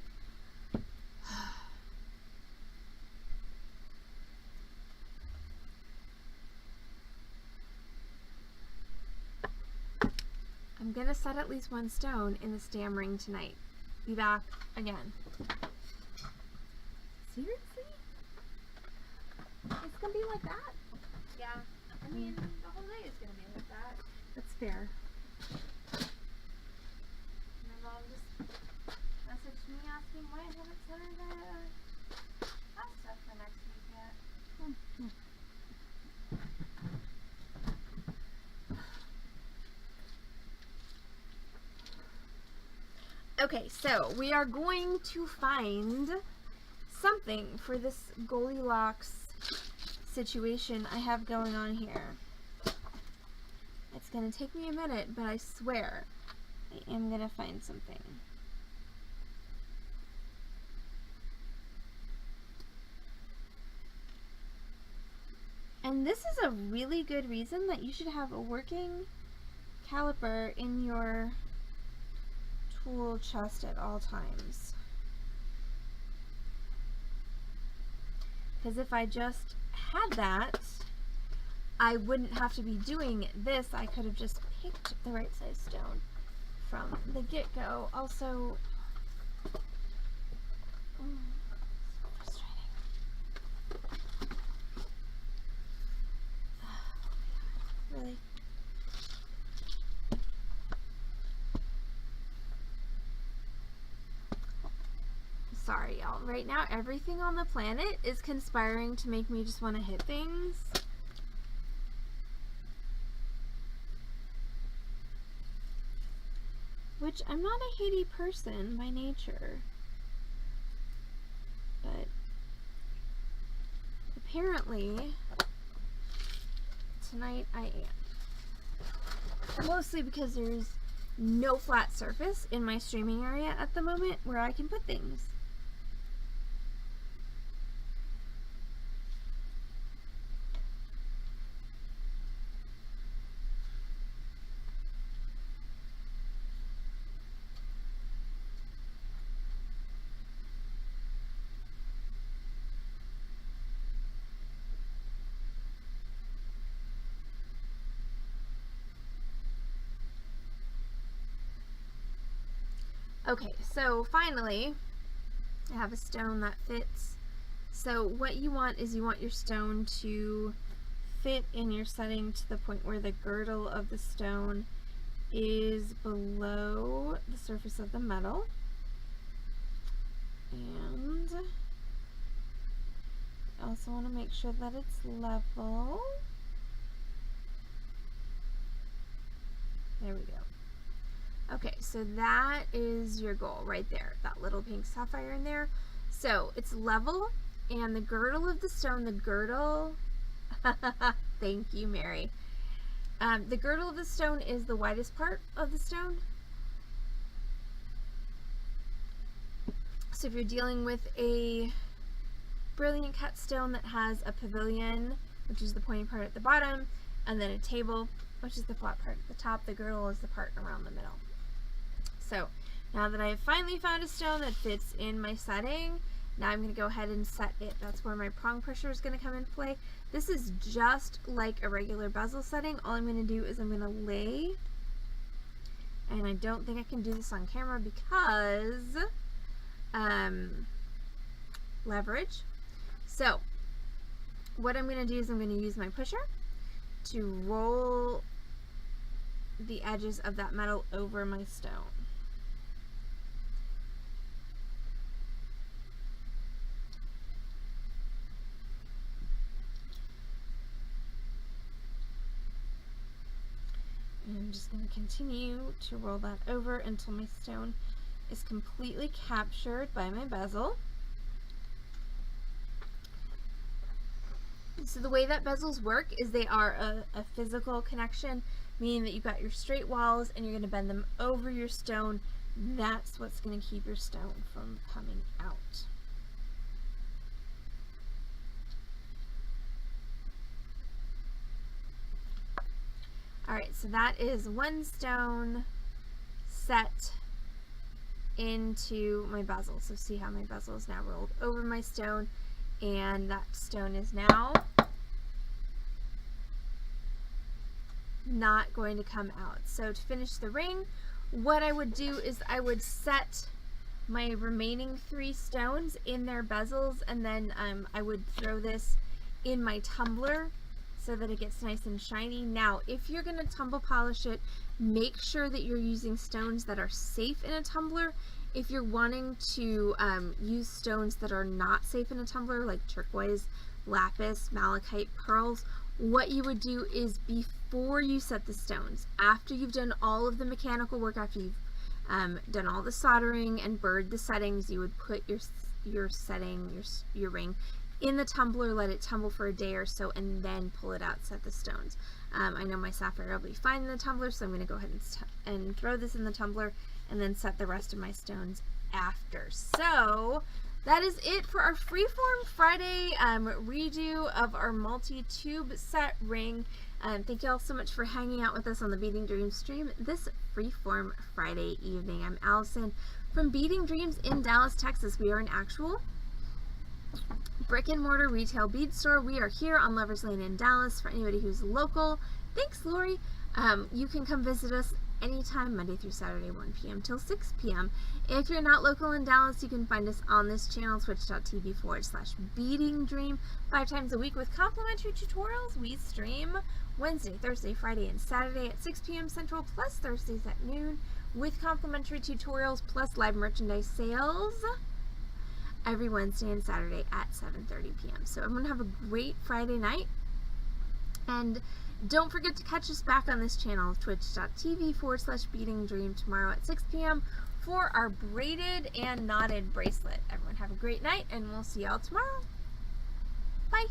I'm gonna set at least one stone in this damn ring tonight. Be back again. Seriously? It's gonna be like that? Yeah, I mean, the whole day is gonna be like that. That's fair. My mom just messaged me asking why I haven't sent her the class stuff for next week yet. Okay, so we are going to find something for this Goldilocks situation I have going on here. It's going to take me a minute, but I swear I am going to find something. And this is a really good reason that you should have a working caliper in your tool chest at all times. Because if I just had that, I wouldn't have to be doing this. I could have just picked the right size stone from the get-go. Also, so frustrating. Really? Sorry, y'all. Right now, everything on the planet is conspiring to make me just want to hit things. Which, I'm not a hitty person by nature. But apparently, tonight I am. Mostly because there's no flat surface in my streaming area at the moment where I can put things. Okay, so finally, I have a stone that fits. So what you want is you want your stone to fit in your setting to the point where the girdle of the stone is below the surface of the metal. And I also want to make sure that it's level. There we go. Okay, so that is your goal right there, that little pink sapphire in there. So it's level, and the girdle of the stone, thank you, Mary. The girdle of the stone is the widest part of the stone. So if you're dealing with a brilliant cut stone that has a pavilion, which is the pointy part at the bottom, and then a table, which is the flat part at the top, the girdle is the part around the middle. So now that I have finally found a stone that fits in my setting, now I'm going to go ahead and set it. That's where my prong pusher is going to come into play. This is just like a regular bezel setting. All I'm going to do is I'm going to lay, and I don't think I can do this on camera because leverage. So what I'm going to do is I'm going to use my pusher to roll the edges of that metal over my stone. And I'm just going to continue to roll that over until my stone is completely captured by my bezel. So the way that bezels work is they are a physical connection, meaning that you've got your straight walls and you're going to bend them over your stone. That's what's going to keep your stone from coming out. Alright, so that is one stone set into my bezel. So see how my bezel is now rolled over my stone, and that stone is now not going to come out. So to finish the ring, what I would do is I would set my remaining 3 stones in their bezels, and then I would throw this in my tumbler so that it gets nice and shiny. Now, if you're going to tumble polish it, make sure that you're using stones that are safe in a tumbler. If you're wanting to use stones that are not safe in a tumbler, like turquoise, lapis, malachite, pearls, what you would do is before you set the stones, after you've done all of the mechanical work, after you've done all the soldering and burred the settings, you would put your setting, your ring in the tumbler, let it tumble for a day or so, and then pull it out, set the stones. I know my sapphire will be fine in the tumbler, so I'm going to go ahead and throw this in the tumbler and then set the rest of my stones after. So that is it for our Freeform Friday redo of our multi-tube set ring. Thank you all so much for hanging out with us on the Beading Dreams stream this Freeform Friday evening. I'm Allison from Beading Dreams in Dallas, Texas. We are an actual brick and mortar retail bead store. We are here on Lovers Lane in Dallas for anybody who's local. Thanks, Lori. You can come visit us anytime, Monday through Saturday, 1 p.m. till 6 p.m. If you're not local in Dallas, you can find us on this channel, twitch.tv/Beading Dream, 5 times a week with complimentary tutorials. We stream Wednesday, Thursday, Friday, and Saturday at 6 p.m. Central, plus Thursdays at noon with complimentary tutorials, plus live merchandise sales every Wednesday and Saturday at 7:30 p.m. So everyone have a great Friday night, and don't forget to catch us back on this channel, twitch.tv/Beading Dream, tomorrow at 6 p.m. for our braided and knotted bracelet. Everyone have a great night, and we'll see y'all tomorrow. Bye!